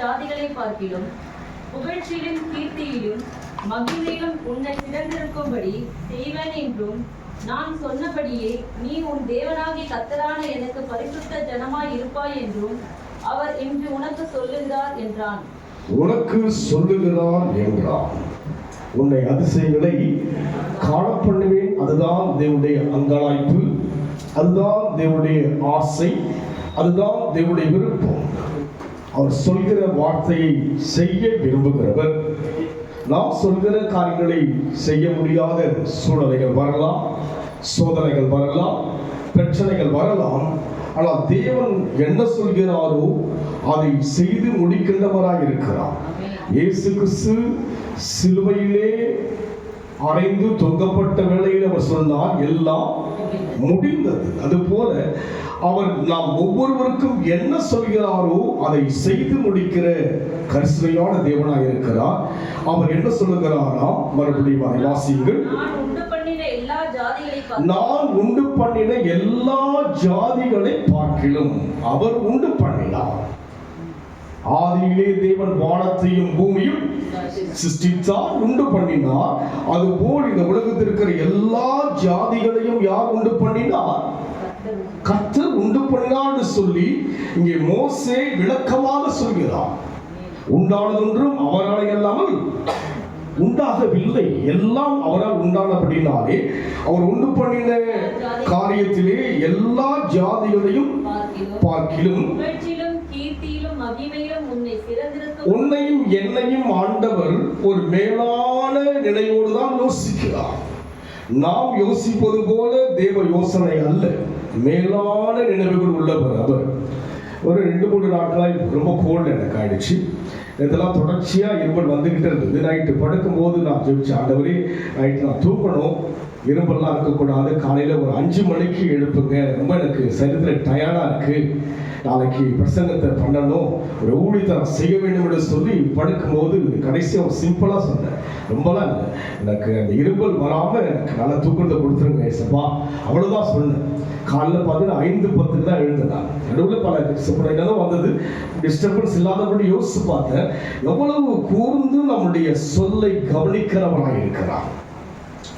ஜாதிகளை பார்க்கிலும் புகழ்ச்சியிலும் கீர்த்தியிலும் மகிமையிலும் உன்னை சிறந்திருக்கும்படி செய்வேன் என்றும் நான் சொன்னபடியே நீ உன் தேவனாகி கர்த்தரான எனக்கு பரிசுத்த ஜனமாய் இருப்பாய் என்றும் அவர் இன்று உனக்கு சொல்லுகிறார் என்றான். உனக்கு சொல்லுகிறார் என்றான். உன்னை அதிசயங்களை காணப்பண்ணுவேன். அதுதான் தேவனுடைய அங்கலாய்ப்பு, அதுதான் தேவனுடைய ஆசை, அதுதான் தேவனுடைய விருப்பம். அவர் சொல்கிற வார்த்தையை செய்ய விரும்புகிறவர். நாம் சொல்கிற காரியங்களை செய்ய முடியாத சூழ்நிலைகள் வரலாம், சோதனைகள் வரலாம், பிரச்சனைகள் வரலாம். ஆனால் தேவன் என்ன சொல்கிறாரோ அதை செய்து முடிக்கின்றவராய் இருக்கிறார். இயேசு கிறிஸ்து சிலுவையிலே அறைந்து தொங்கப்பட்ட வேளையில் அவர் சொன்னார், எல்லாம் முடிந்தது. அதுபோல அவர் நாம் ஒவ்வொருவருக்கும் என்ன சொல்கிறாரோ அதை செய்து முடிக்கிற கரிசனையான தேவனாய் இருக்கிறார். அவர் என்ன சொல்லுகிறாராம்? மறுபடியும் அதை வாசியுங்கள். நான் உண்டு பண்ணின எல்லா ஜாதிகளை பார்க்கிலும் அவர் உண்டு பண்ணினார். ஆதியிலே தேவன் வானத்தையும் பூமியும் சிருஷ்டித்தார், உண்டு பண்ணினார். அதுபோல் இந்த உலகத்தில் இருக்கிற எல்லா ஜாதிகளையும் யார் உண்டு பண்ணினார்? கர்த்தர் உண்டு பண்ணினார் சொல்லி இங்கே மோசே விளக்கமாக சொல்கிறார். உண்டானதொன்றும் அவரால் அல்லாமல் உண்டாகவில்லை, எல்லாம் அவரால் உண்டானபடினாலே அவர் உண்டு பண்ணின காரியத்திலே எல்லா ஜாதிகளையும் பார்க்கிலும் உன்னையும் என்னையும் ஆண்டவர் ஒரு மேலான நிலையோடு தான் யோசிக்கிறார். நாம் யோசிப்பது போல தேவ யோசனை அல்ல, மேலான நினைவுகள் உள்ளவர் அவர். ஒரு 2-3 நாட்களாக ரொம்ப கோல்டு எனக்கு ஆயிடுச்சு. இதெல்லாம் தொடர்ச்சியாக இருமல் வந்துக்கிட்டே இருந்தது. நைட்டு படுக்கும்போது நான் ஜெபிச்சேன், ஆண்டவரே நைட்டு நான் தூக்கணும், இரும்பெல்லாம் இருக்கக்கூடாது, காலையில் ஒரு 5 மணிக்கு எழுப்புங்க, ரொம்ப எனக்கு சரீரத்தில் டயர்டாக இருக்குது, நாளைக்கு பிரசங்கத்தை பண்ணணும், ஒரு ஊழியத்தை செய்ய வேண்டும் என்று சொல்லி படுக்கும்போது கடைசியாக ஒரு சிம்பிளாக சொன்னேன், ரொம்பலாம் இல்லை, எனக்கு அந்த இரும்பல் வராமல் எனக்கு நல்லா தூக்கத்தை கொடுத்துருங்க ஏசப்பா, அவ்வளோதான் சொன்னேன். காலையில் பார்த்தீங்கன்னா 5:10 தான் எழுந்தேன். நடுவில் பல என்னதான் வந்தது, டிஸ்டர்பன்ஸ் இல்லாதபடி யோசிச்சு பார்த்தேன். எவ்வளவு கூர்ந்து நம்முடைய சொல்லை கவனிக்கிறவனாக இருக்கிறான்.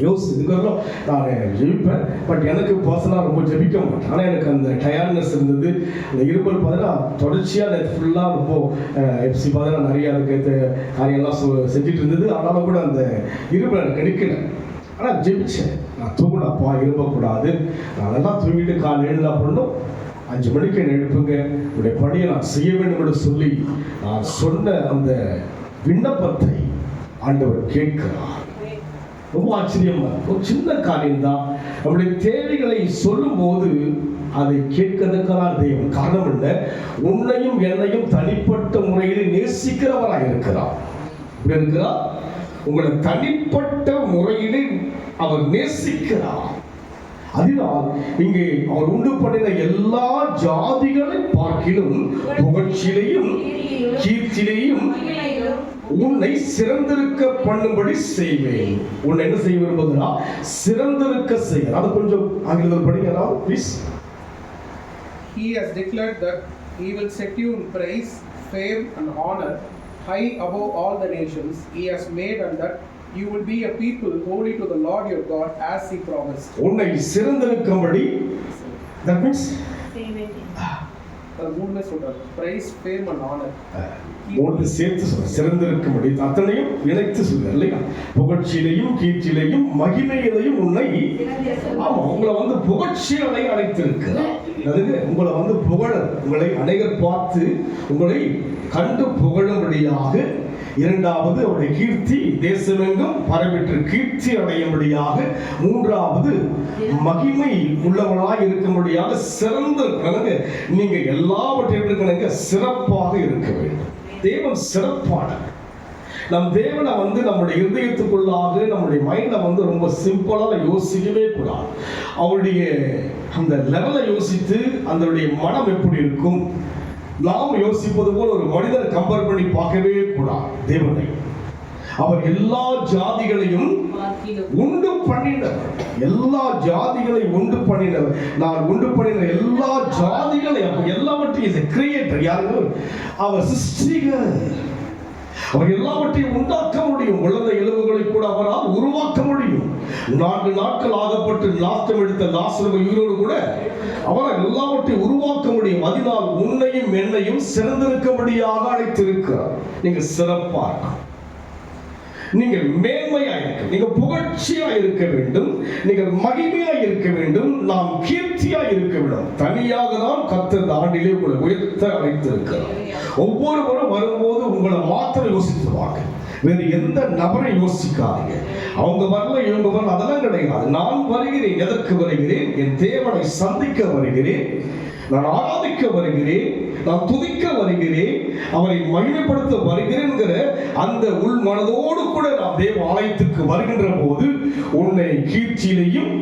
இதுக்கெல்லாம் நான் ஜெபிப்பேன், பட் எனக்கு பர்சனலாக ரொம்ப ஜெபிக்க மாட்டேன். ஆனால் எனக்கு அந்த டயர்ட்னஸ் இருந்தது, அந்த இருமல் பார்த்தீங்கன்னா தொடர்ச்சியாக நேற்று ஃபுல்லாக ரொம்ப எஃப்சி பார்த்தீங்கன்னா நிறைய அதுக்கு காரியம்லாம் செஞ்சுட்டு இருந்தது. ஆனாலும் கூட அந்த இருமல் எனக்கு கிடைக்கல. ஆனால் ஜெபிச்சேன், நான் தூங்கினப்பா இரும்பக்கூடாது, நான் நல்லா தூங்கிட்டு காலையில் எழுந்தா பண்ணணும், 5 மணிக்கு என்ன எழுப்புங்க, உடைய பணியை நான் செய்ய வேண்டும் என்று சொல்லி நான் சொன்ன அந்த விண்ணப்பத்தை ஆண்டவர் கேட்கிறார். ரொம்ப ஆச்சரியமா, ஒரு சின்ன காரியம்தான். நம்முடைய தேவைகளை சொல்லும் போது அதை கேட்கிறதுக்கான தெய்வம். காரணம் என்ன? உன்னையும் என்னையும் தனிப்பட்ட முறையில் நேசிக்கிறவராக இருக்கிறார். இப்படி இருக்கிறார், உங்களை தனிப்பட்ட முறையில் அவர் நேசிக்கிறார். அதனால் இங்கே அவர் உண்டு பண்ணின எல்லா ஜாதிகளை பார்க்கிலும் புகழ்ச்சியிலையும் கீர்த்தியிலையும் உன்னை சிறந்திருக்க பண்ணும்படி செய்வேன். உன்னை என்ன செய்ய விரும்புகிறா? சிறந்திருக்க செய்ய. அது கொஞ்சம் ஆங்கிலத்தில் படிக்கிறா please. He has declared that he will set you in praise, fame and honor high above all the nations. He has made and that you will be a people holy to the Lord your God as he promised. உன்னை சிறந்திருக்கும்படி, that means மூணுமே சொல்றாரு, praise, fame and honor. மூணு சேர்த்து சொல்ற, சிறந்திருக்கும்படி அத்தனையும் இணைத்து சொல்ற இல்லையா? புகழ்ச்சியிலையும் கீர்ச்சியிலையும் மகிமையிலையும் உன்னை, ஆமா, உங்களை புகழ்ச்சிகளை அழைத்திருக்கிறார். அதுக்கு உங்களை புகழ, உங்களை அனைவர் பார்த்து உங்களை கண்டு புகழும்படியாக. இரண்டாவது, அவருடைய கீர்த்தி தேசமெங்கும் பரவிட்டு கீர்த்தி அடையும்படியாக. மூன்றாவது, மகிமை உள்ளவர்களாக இருக்கும்படியாக சிறந்த, நீங்க எல்லாவற்றையும் சிறப்பாக இருக்க வேண்டும். தேவன் சிறப்பான நம் தேவனை நம்முடைய இருதயத்துக்குள்ளாக, நம்முடைய மைண்ட்ல ரொம்ப சிம்பிளாக யோசிக்கவே கூடாது. அவருடைய அந்த லெவலை யோசித்து அதனுடைய மனம் எப்படி இருக்கும், நாம் யோசிப்பது போல ஒரு மனிதனை கம்பேர் பண்ணி பார்க்கவே கூடாது தேவனை. அவர் எல்லா ஜாதிகளையும் பார்க்கிலும் உண்டு பண்ணினவர். எல்லா ஜாதிகளை உண்டு பண்ணினவர். நான் உண்டு பண்ணின எல்லா ஜாதிகளையும், அப்ப எல்லாவற்றையும் கிரியேட்டர் யாரு? அவர் சிருஷ்டிகர். அவர் எல்லாவற்றையும் உண்டாக்க முடியும். உலக எலும்புகளை கூட அவரால் உருவாக்க முடியும். 4 நாட்கள் ஆகப்பட்டு நாட்டம் எடுத்த லாசரு உயிரோடு கூட அவரால் எல்லாவற்றையும் உருவாக்க முடியும். அதனால் உன்னையும் என்னையும் சிறந்திருக்கும்படியாக அழைத்திருக்கிறார். நீங்க சிறப்பா இருக்கணும், நீங்கள் மேன்மையா இருக்க, நீங்க புகழ்ச்சியா இருக்க வேண்டும், நீங்கள் மகிமையா இருக்க வேண்டும், நாம் கீர்த்தியா இருக்க வேண்டும். தனியாக தான் கர்த்தர் ஆண்டிலே உங்களை உயர்த்த அழைத்திருக்கிறார். ஒவ்வொருவரும் வரும்போது உங்களை மாத்திரம் யோசித்துவாங்க, வேறு எந்த நபரை யோசிக்காதீங்க. அவங்க வரல இவங்க வரல அதெல்லாம் கிடையாது. நான் வருகிறேன். எதற்கு வருகிறேன்? என் தேவனை சந்திக்க வருகிறேன், நான் ஆராதிக்க வருகிறேன், நான் துதிக்க வருகிறேன், அவரை மகிமைப்படுத்த வருகிறேன்கிற அந்த உள் மனதோடு கூட நான் தேவ ஆலயத்துக்கு வருகின்ற போது உன்னை கீர்த்தியிலையும்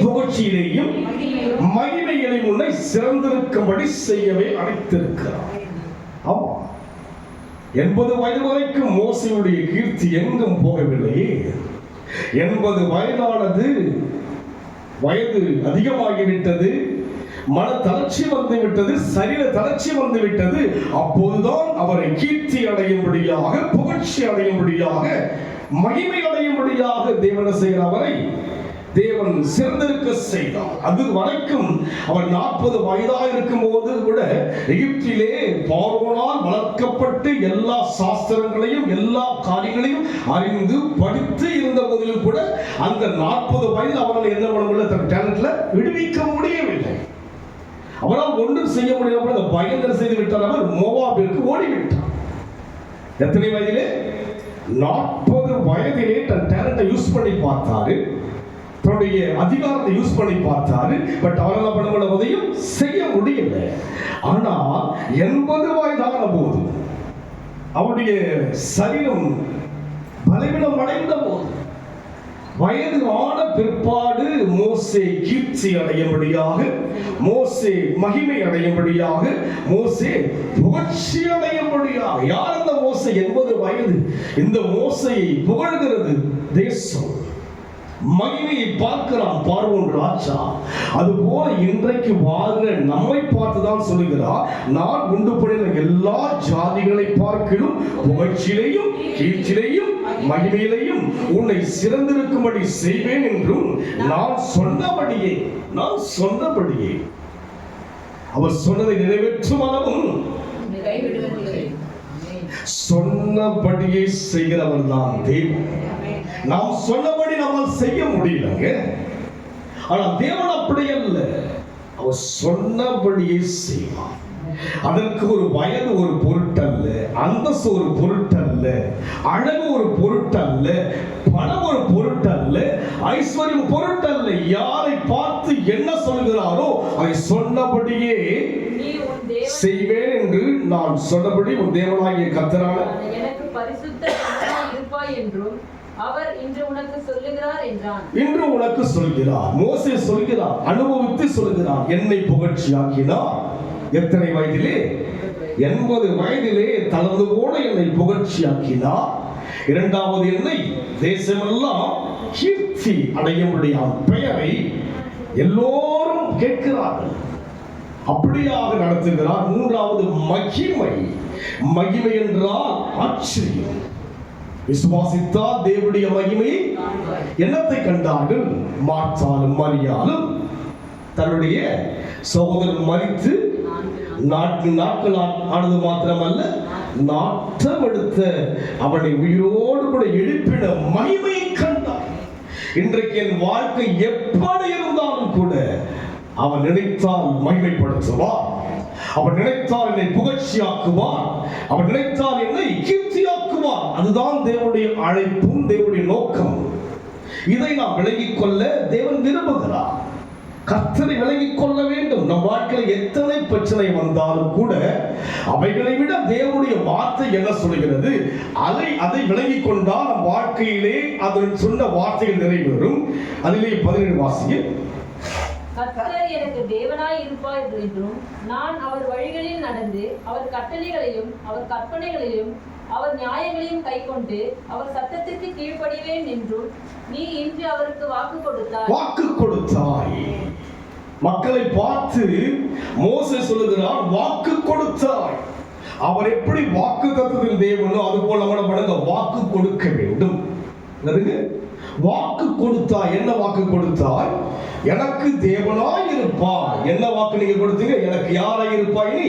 புகழ்ச்சியிலேயும் மகிமையிலையும் உன்னை சிறந்திருக்கும்படி செய்யவே அழைத்திருக்கிறார். ஆமா, 80 வயது வரைக்கும் மோசேயுடைய கீர்த்தி எங்கும் போகவில்லையே. 80 வயதானது, வயது அதிகமாகிவிட்டது, மன தளர்ச்சி வந்து விட்டது, சரீர தளர்ச்சி வந்து விட்டது. அப்போதுதான் அவரை கீர்த்தி அடையும்படியாக, புகழ்ச்சி அடையும்படியாக, மகிமை அடையும்படியாக தேவன் செய்கிற அவரை தேவன் சிறந்திருக்க செய்தார். அது வரைக்கும் அவர் 40 வயதாக இருக்கும் போது கூட எகிப்திலே பார்வோனால் வளர்க்கப்பட்டு எல்லா சாஸ்திரங்களையும் எல்லா காரியங்களையும் அறிந்து படித்து இருந்த போதிலும் கூட அந்த 40 வயதில் அவரால் என்ன பண்ண முடியல, தன் டேலண்ட்ல விடுவிக்க முடியவில்லை. அவரால் ஒன்றும் செய்ய முடியாமல் அந்த பயங்கர செய்து விட்டார். அவர் மோவாபிற்கு ஓடிவிட்டார். எத்தனை வயதிலே? 40 வயதிலே தன் டேலண்ட்டை யூஸ் பண்ணி பார்த்தாரு, தன்னுடைய அதிகாரத்தை யூஸ் பண்ணி பார்த்தாரு. பட் அவரால் பண்ண உதவியும் செய்ய முடியல. ஆனால் 80 வயதான போது அவருடைய சரீரம் பலவீனம் அடைந்த போது, வயது ஆன பிற்பாடு மோசே கீர்த்தி அடையும்படியாக, மோசே மகிமை அடையும்படியாக, மோசே புகழ்ச்சி அடையும்படியாக. யார் இந்த மோசே? 80 வயது. இந்த மோசையை புகழ்கிறது தேசம், மகிமையை பார்க்கிறான் பார்வோன் ராஜா. அதுபோல இன்றைக்கு வாழ்கிற நம்மை பார்த்துதான் சொல்லுகிறார், நான் உண்டு பண்ணின எல்லா ஜாதிகளை பார்க்கிலும் புகழ்ச்சியிலையும் கீர்ச்சியிலையும் மகிமையிலையும் உன்னை சிறந்திருக்கும்படி செய்வேன் என்றும் நான் சொன்னபடியே அவர் சொன்னதை நிறைவேற்றும் அளவும் சொன்னபடியே செய்கிறவர் தான் தேவன். நாம் சொன்னபடி நம்மால் செய்ய முடியலங்க. ஆனால் தேவன் அப்படி அல்ல, அவர் சொன்னபடியே செய்வார். அதற்கு ஒரு வயது ஒரு பொருட்டல்ல, அந்தஸ்து ஒரு பொருட்டல்ல, அழகு ஒரு பொருட்டல்ல, பணம் ஒரு பொருட்டல்ல, ஐஸ்வர்யம் பொருட்டல்ல. யாரை பார்த்து என்ன சொல்கிறாரோ அதை சொன்னபடியே செய்வேன் என்று நான் சொன்னபடி உன் தேவனாகிய கர்த்தரான எனக்கு பரிசுத்தமாக இருப்பாய் என்றும் அவர் இன்று உனக்கு சொல்லுகிறார் என்றான். இன்று உனக்கு சொல்கிறார், மோசே சொல்கிறார், அனுபவித்து சொல்கிறார், என்னை புகழ்ச்சியாக்கினார். எத்தனை வயதிலே? 80 வயதிலே தளர்ந்து போன என்னை புகழ்ச்சியாக்கினார். இரண்டாவது, என்னை தேசமெல்லாம் கீர்த்தி அடையும்படியான பெயரை எல்லோரும் கேட்கிறார்கள், அப்படியாக நடத்துகிறார். மூன்றாவது, மகிமை என்றால் ஆச்சரியம். விசுவாசித்தால் தேவனுடைய மகிமையை என்னத்தை கண்டார்கள்? மார்த்தாலும் மரியாளும் தன்னுடைய சகோதரன் மரித்து 4 நாட்கள் ஆனது மாத்திரமல்ல, நாட்டம் எடுத்த அவனை உயிரோடு கூட எழுப்பின மகிமையை கண்டார். இன்றைக்கு என் வாழ்க்கை எப்படி இருந்தாலும் கூட அவன் நினைத்தால் மகிமைப்படுத்துவார், அவன் நினைத்தால் என்னை புகழ்ச்சியாக்குவார், அவன் நினைத்தால் என்னை கீர்த்தியாக்குவார். அதுதான் தேவனுடைய அழைப்பும் தேவனுடைய நோக்கம். இதை நாம் விளங்கிக் கொள்ள தேவன் விரும்புகிறார். கர்த்தரை விளங்கிக் கொள்ள வேண்டும். நம் வாழ்க்கையில் எத்தனை பிரச்சனை வந்தாலும் கூட அவைகளை விட தேவனுடைய வார்த்தை என்ன சொல்கிறது, அதை விளங்கிக் கொண்டால் நம் வாழ்க்கையிலே அதன் சொன்ன வார்த்தைகள் நிறைவேறும். அதிலே 17 வாசிய கர்த்தர் எனக்கு எனக்கு தேவனாய் இருப்பாய் என்றும், நான் அவர் வழிகளில் நடந்து அவர் கட்டளைகளையும் அவர் கற்பனைகளையும் அவர் நியாயங்களையும் கைக்கொண்டு அவர் சத்தத்திற்கு கீழ்ப்படிவேன் என்றும் நீ இன்று அவருக்கு வாக்கு கொடுத்தாய். வாக்கு கொடுத்தாய். மக்களை பார்த்து மோசே சொல்லுகிறார், வாக்கு கொடுத்தாய். அவர் எப்படி வாக்கு தத்தத்தின் தேவனோ அது போல நம்ம வாக்கு கொடுக்க வேண்டும். வாக்கு கொடுத்தாய். என்ன வாக்கு கொடுத்தாய்? எனக்கு தேவனாய் இருப்பாய். என்ன வாக்கு நீங்க கொடுத்தீங்க? எனக்கு யாராய் இருப்பாய்? நீ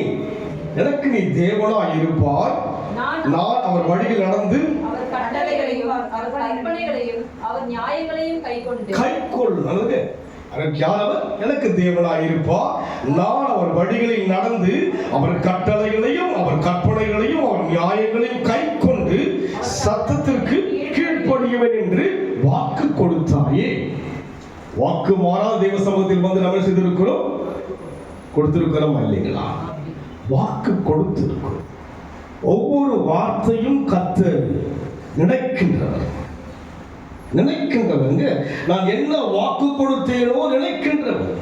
எனக்கு நீ தேவனாய் இருப்பாய். நான் அவர் வழியில் நடந்து அவர் கட்டளைகளையும் அவர் கற்பனைகளையும் அவர் நியாயங்களையும் கைக்கொள். எனக்கு தேவனாய் இருப்பார். நான் அவர் வழிகளில் நடந்து அவர் கட்டளைகளையும் அவர் கற்பனைகளையும் அவர் நியாயங்களையும் கைக்கொண்டு சத்தத்திற்கு கீழ்ப்படியவன் என்று வாக்கு கொடுத்தாயே. வாக்கு மாறாத தேவ சமூகத்தில் வந்து நம்ம செய்திருக்கிறோம், கொடுத்திருக்கிறோம் இல்லைங்களா? வாக்கு கொடுத்திருக்கிறோம். ஒவ்வொரு வார்த்தையும் கர்த்தர் நினைக்கின்றவர். நான் என்ன வாக்கு கொடுத்தேனோ நினைக்கின்றவர்.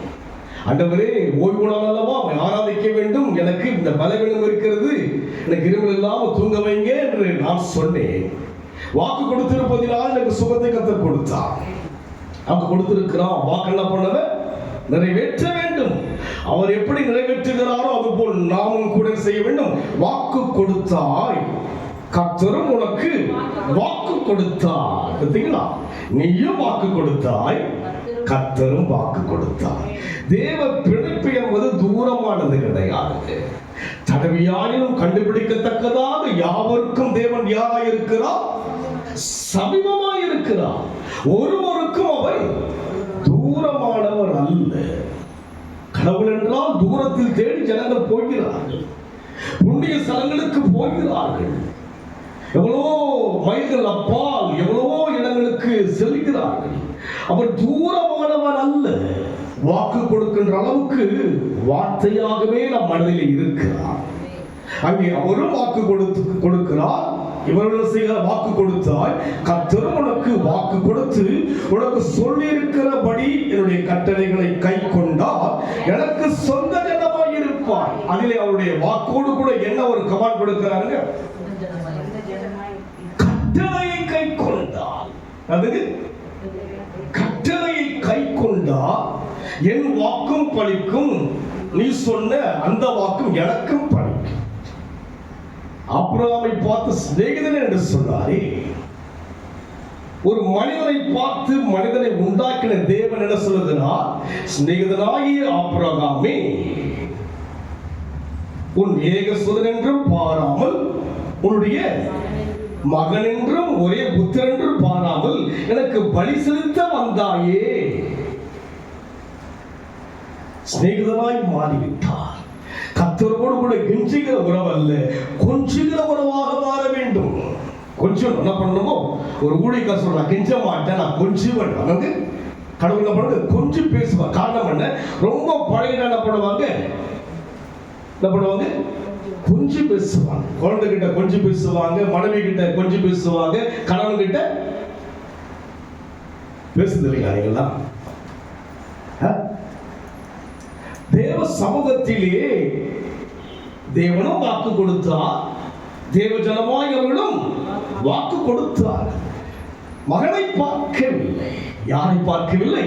ஆண்டவரே, ஓய்வு நாள் அல்லவா ஆராதிக்க வேண்டும், எனக்கு இந்த பலவீனம் இருக்கிறது, எனக்கு இருமல் இல்லாமல் தூங்க வைங்க என்று நான் சொன்னேன். வாக்கு கொடுத்திருப்பதினால் எனக்கு சுகத்தை கர்த்தர் கொடுத்தார். அவங்க கொடுத்திருக்கிறான். வாக்கு என்ன பண்ணவன் நிறைவேற்ற வேண்டும். அவர் எப்படி நிறைவேற்றுகிறாரோ அதுபோல் நாமும் கூட செய்ய வேண்டும். வாக்கு கொடுத்தாய், கர்த்தரும் உனக்கு வாக்கு கொடுத்தார். பார்த்தீங்களா? நீயும் வாக்கு கொடுத்தாய், கர்த்தரும் வாக்கு கொடுத்தார். தேவ பிணைப்பு என்பது தூரமானது கிடையாது. தடவியாயினும் கண்டுபிடிக்கத்தக்கதாக யாவருக்கும் தேவன் யாராய் இருக்கிறார்? சமீபமாய் இருக்கிறார். ஒருவருக்கும் அவர் தூரமானவர் அல்ல. கடவுள் என்றால் தூரத்தில் தேடி ஜனங்கள் போகிறார்கள், புண்ணிய ஸ்தலங்களுக்கு போகிறார்கள், எவ்வளவோ மைல்கள் அப்பால் எவ்வளவோ இடங்களுக்கு செல்கிறார்கள். அவர் தூரமானவர் அல்ல. வாக்கு கொடுக்கின்ற அளவுக்கு வார்த்தையாகவே நம் மனதில் இருக்கிறார். அங்கே அவரும் வாக்கு கொடுக்கிறார். இவர்கள் செய்கிற வாக்கு கொடுத்தாய், கர்த்தரும் உனக்கு வாக்கு கொடுத்து உனக்கு சொல்லி இருக்கிறபடி என்னுடைய கட்டளைகளை கை கொண்டால் எனக்கு சொந்த ஜனமாய் இருப்பாய். அதிலே அவருடைய வாக்கோடு கூட என்ன ஒரு கமாண்ட் கொடுக்கிறாங்க? கட்டளையை கை கொண்டால், அது கட்டளையை கை கொண்டால் என் வாக்கும் பலிக்கும், நீ சொன்ன அந்த வாக்கும் எனக்கும் பலிக்கும். ஆபிரகாமை பார்த்து சிநேகிதன் என்று சொன்னாரே. ஒரு மனிதனை பார்த்து மனிதனை உண்டாக்கின தேவன் என்ன சொல்லுகிறார்? சிநேகிதனாகிய ஆபிரகாமே, உன் ஏகசுதன் என்றும் பாராமல் உன்னுடைய மகன் என்றும் ஒரே புத்திரன் என்றும் பாராமல் எனக்கு பலி செலுத்த வந்தாயே. சிநேகிதனாய் மாறிவிட்டார். கர்த்தரோடு கூட கெஞ்சுகிற உறவு அல்ல, கொஞ்சுகிற உறவாக மாற வேண்டும். கொஞ்சம் என்ன பண்ணணுமோ, ஒரு ஊழியக்காரர் சொல்ற, நான் கெஞ்ச மாட்டேன், நான் கொஞ்சுவேன். அதாவது கடவுள் என்ன பண்ணுறது? கொஞ்சம் பேசுவாங்க. காரணம் என்ன? ரொம்ப பழைய என்ன பண்ணுவாங்க? கொஞ்சம் பேசுவாங்க. குழந்தை கிட்ட கொஞ்சம் பேசுவாங்க, மனைவி கிட்ட கொஞ்சம் பேசுவாங்க, கணவன் கிட்ட பேசுது இல்லைங்களா? தேவ சமூகத்திலே தேவனும் வாக்கு கொடுத்தார், தேவ ஜனமாய் அவர்களும் வாக்கு கொடுத்தார். மகனை பார்க்கவில்லை. யாரை பார்க்கவில்லை?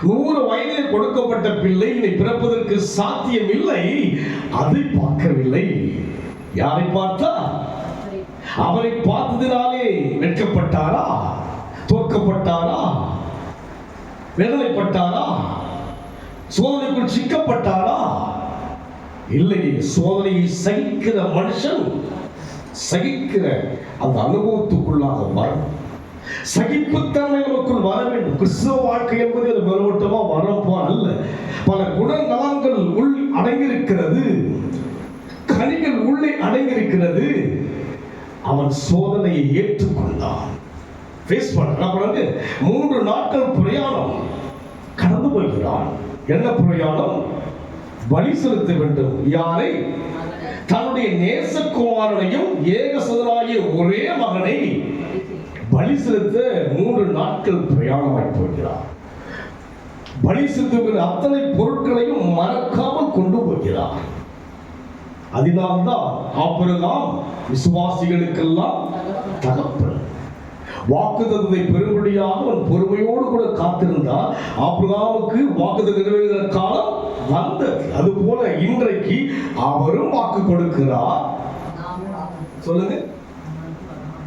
100 வயதில் கொடுக்கப்பட்ட பிள்ளை இனி பிறப்பதற்கு சாத்தியம் இல்லை, அதை பார்க்கவில்லை. யாரை பார்த்தார்? அவரை பார்த்ததினாலே வெட்கப்பட்டாரா? தோற்கப்பட்டாரா? வேதனைப்பட்டாரா? சோதனைக்குள் சிக்கப்பட்டாரா? இல்லை. சோதனையை சகிக்கிற மனுஷன் சகிக்கிற அந்த அனுபவத்துக்குள்ளாக வரும். சகிப்புத்தன்மை நமக்குள் வர வேண்டும். கிறிஸ்தவ வாழ்க்கை என்பது அது மேலோட்டமா வரப்போ அல்ல. பல குணநலன்கள் உள் அடங்கியிருக்கிறது, கனிகள் உள்ளே அடங்கியிருக்கிறது. அவன் சோதனையை ஏற்றுக்கொண்டான். ஃபேஸ் பண்ண 3 நாட்கள் பிரயாணம் கடந்து போகிறான். என்ன பிரயாணம்? பலி செலுத்த வேண்டும். யாரை? தன்னுடைய நேசகுமாரனையும் ஏகசுதனாகிய ஒரே மகனை பலி செலுத்த 3 நாட்கள் பிரயாணமாய் போகிறார். பலி செலுத்துகிற அத்தனை பொருட்களையும் மறக்காமல் கொண்டு போகிறார். அதனால்தான் ஆபிரகாம் விசுவாசிகளுக்கெல்லாம் தகப்பன். வாக்குத்தத்தத்தை பெறும்படியாக அவன் பொறுமையோடு கூட காத்திருந்தார். ஆபிரகாமுக்கு வாக்குத்தத்தம் நிறைவேறுகிற காலம் வந்தது. அதுபோல இன்றைக்கு அவரும் வாக்கு கொடுக்கிறார். சொல்லுங்க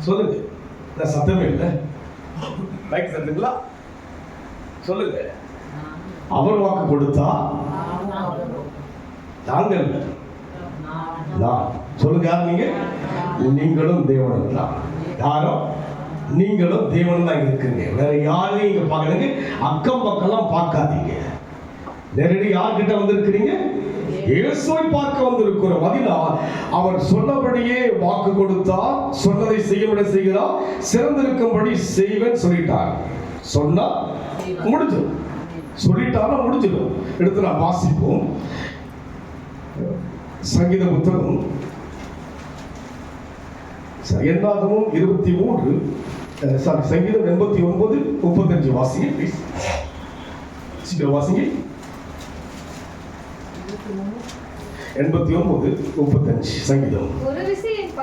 சொல்லுங்க, சத்தமே இல்லை, மைக் சத்தங்களா? சொல்லுங்க. அவர் வாக்கு கொடுத்தா நாங்கள் நான். சொல்லுங்க, யார் நீங்க? நீங்களும் தேவனும் தான். யாரும்? நீங்களும் தேவனும் தான் இருக்குங்க. வேற யாரையும் இங்க பார்க்கணுங்க. அக்கம் பக்கம்லாம் பார்க்காதீங்க. நேரடி யார்கிட்ட வந்திருக்கிறீங்க? இயேசுவை பார்க்க வந்திருக்கிறோம். அதனால் அவர் சொன்னபடியே வாக்கு கொடுத்தார். சொன்னதை செய்யவிட செய்கிறார். சிறந்திருக்கும்படி செய்வேன் சொல்லிட்டார். சொன்னா முடிஞ்சிடும், சொல்லிட்டாலும் முடிஞ்சிடும். எடுத்து நான் வாசிப்போம். சங்கீத புத்தகம் எண்ணாகமும் 23 சங்கீதம் 89:35 வாசிங்க ப்ளீஸ். சீக்கிரம் வாசிங்க. 89:35 சங்கீதம். ஒரு விசை என்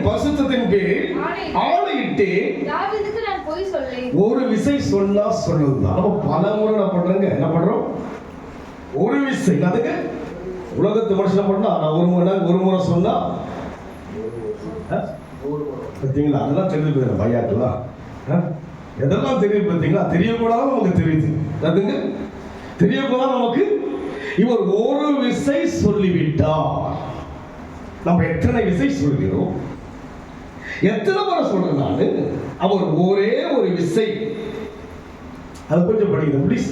பரிசுத்தத்தின் மேல் ஆணையிட்டு தாவீதுக்கு நான் பொய் சொல்லேன். ஒரு விசை சொன்னா சொல்லுதான். நம்ம பல முறை என்ன பண்றோங்க? என்ன பண்றோம்? ஒரு விசை. அதுங்க உலகத்து மனுஷன் பண்ணா நான் ஒரு முறை சொன்னா பார்த்தீங்களா? அதெல்லாம் தெரிஞ்சு போயிடும் பையாட்டுலாம். எதெல்லாம் தெரியுது பார்த்தீங்களா? தெரியக்கூடாது நமக்கு தெரியுது. அதுங்க தெரியக்கூடாது நமக்கு. இவர் ஒரு விசை சொல்லிவிட்டார். நம்ம எத்தனை விசை சொல்கிறோம்? எத்தனை முறை சொல்றேன் நானு? அவர் ஒரே ஒரு விசை. அது கொஞ்சம் படிங்க please.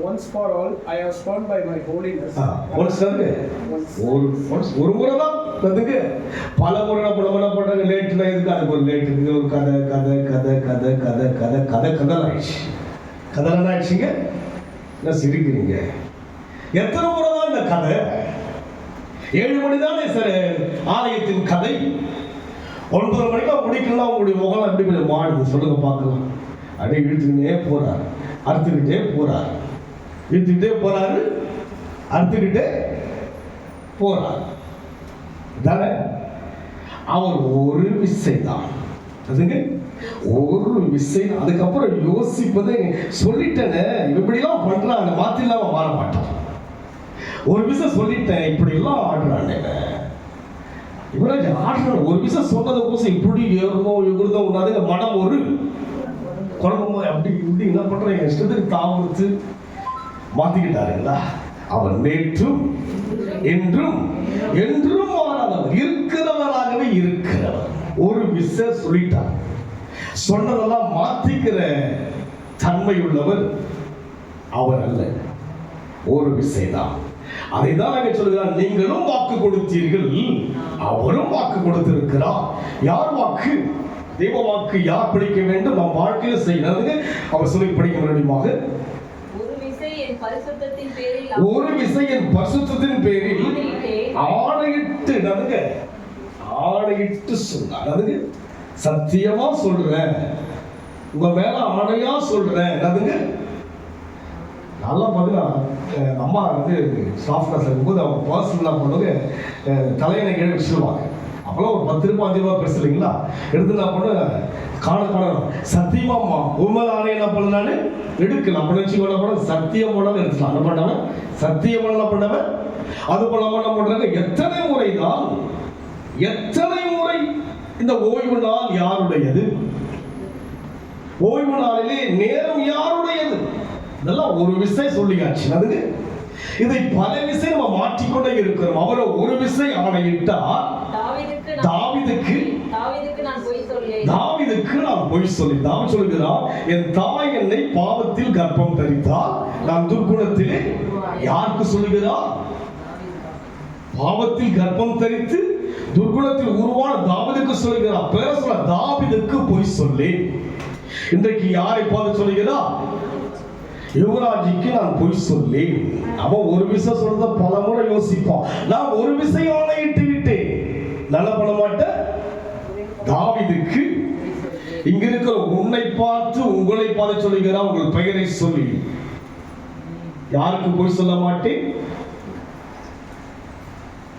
Once for all, I have sworn by my holiness. ஒரு முறை தான். அதுக்கு பல முறை என்ன பண்றாங்க? லேட்டுனா எதுக்கு? அதுக்கு ஒரு லேட் இருக்கு. ஒரு கதை கதை கதை கதை கதை கதை கதை கதை ஆயிடுச்சு. கதை ஆயிடுச்சுங்க. என்ன சிரிக்கிறீங்க? எத்தனை முறை தான் இந்த கதை? 7 மணி தானே சார் ஆலயத்தின் கதை. 9 மணிக்கா முடிக்கலாம். உங்களுடைய முகம் எப்படி கொஞ்சம் மாடுது சொல்லுங்க பார்க்கலாம். அப்படியே இழுத்துக்கிட்டே போறாரு, அறுத்துக்கிட்டே போறாரு, இழுத்துக்கிட்டே போறாரு, அறுத்துக்கிட்டே போறாரு தானே. அவர் ஒரு விசை தான். அதுங்க ஒரு விசை. அதுக்கப்புறம் யோசிப்பதை சொல்லிட்டேனே, இப்படிலாம் பண்றாங்க, மாத்தி இல்லாம மாற மாட்டான். ஒரு விசை சொல்லிட்டேன், இப்படி எல்லாம் ஆடுறானே இவராஜ் ஆடுறாங்க. ஒரு விசை சொன்னதை கோசம் இப்படி ஏறுமோ எகுறதோ உண்டாதுங்க. மனம் ஒரு குழம்பு அப்படி இப்படி என்ன பண்றீங்க? இஷ்டத்துக்கு தாவத்து மாத்திக்கிட்டாருங்களா? அவர் நேற்றும் என்றும் என்றும் மாறாதவர், இருக்கிறவராகவே இருக்கிறவர். ஒரு விசை சொல்லிட்டார். சொன்னதெல்லாம் மாத்திக்கிற தன்மை உள்ளவர் அவர் அல்ல. ஒரு விசைதான். அதை தான் நாங்கள் சொல்கிறார். நீங்களும் வாக்கு கொடுத்தீர்கள், அவரும் வாக்கு கொடுத்திருக்கிறார். யார் வாக்கு? தெய்வ வாக்கு. யார் படிக்க வேண்டும்? நம் வாழ்க்கையில் செய்யறது அவர் சொல்லி படிக்க முடியுமாக. ஒரு விசை என் பரிசுத்தத்தின் பேரில் ஆணையிட்டு நடுங்க, ஆணையிட்டு சொன்னார். அதுங்க சத்தியமா சொல்றேன், உங்க மேல ஆணையா சொல்றேன். அதுங்க நல்லா பார்த்தீங்கன்னா அம்மா வந்து ஸ்டாஃப் கிளாஸ் இருக்கும்போது அவங்க பர்சனலாக பண்ணுவாங்க, தலையணை கீழே வச்சுருவாங்க. அப்போல்லாம் ஒரு 10 ரூபாய் 5 ரூபாய் பெருசு இல்லைங்களா? எடுத்து நான் பண்ண காணணும். சத்தியமாம்மா உண்மை ஆணை என்ன பண்ணான்னு எடுக்கல. அப்படி வச்சு என்ன பண்ண சத்தியம் போனாலும் எடுத்துக்கலாம். என்ன பண்ணவன் சத்தியம் என்ன பண்ணவன் அது போலாம என்ன பண்றாங்க? எத்தனை முறை தான், எத்தனை முறை இந்த ஓய்வு நாள் யாருடையது? ஓய்வு நாளிலே நேரம் யாருடையது? இதெல்லாம் ஒரு விசை சொல்லியாச்சு. அதுக்கு இதை பல விசை நம்ம மாற்றிக்கொண்டே இருக்கிறோம். அவரை ஒரு விசை ஆணையிட்டார். தாவீதுக்கு நான் பொய் சொல்லி. தாவீது சொல்லுகிறார், என் தாய் என்னை பாவத்தில் கர்ப்பம் தரித்தார், நான் துர்குணத்திலே. யாருக்கு சொல்லுகிறார்? பாவத்தில் கர்ப்பம் தரித்து துர்குணத்தில் உருவான தாவீதுக்கு சொல்லுகிறார். பேர சொல்ல தாவீதுக்கு பொய் சொல்லி. இன்றைக்கு யாரை பார்த்து சொல்லுகிறார்? யுவராஜிக்கு நான் பொய் சொல்லி. அவன் ஒரு விஷயம் சொல்றத பல முறை யோசிப்பான். நான் ஒரு விஷயம் ஆணையிட்டு விட்டேன், நல்ல பண்ண மாட்டேன். தாவீதுக்கு இங்க இருக்கிற உன்னை பார்த்து உங்களை பார்த்து சொல்லுகிறார், உங்கள் பெயரை சொல்லி. யாருக்கு போய் சொல்ல மாட்டேன்?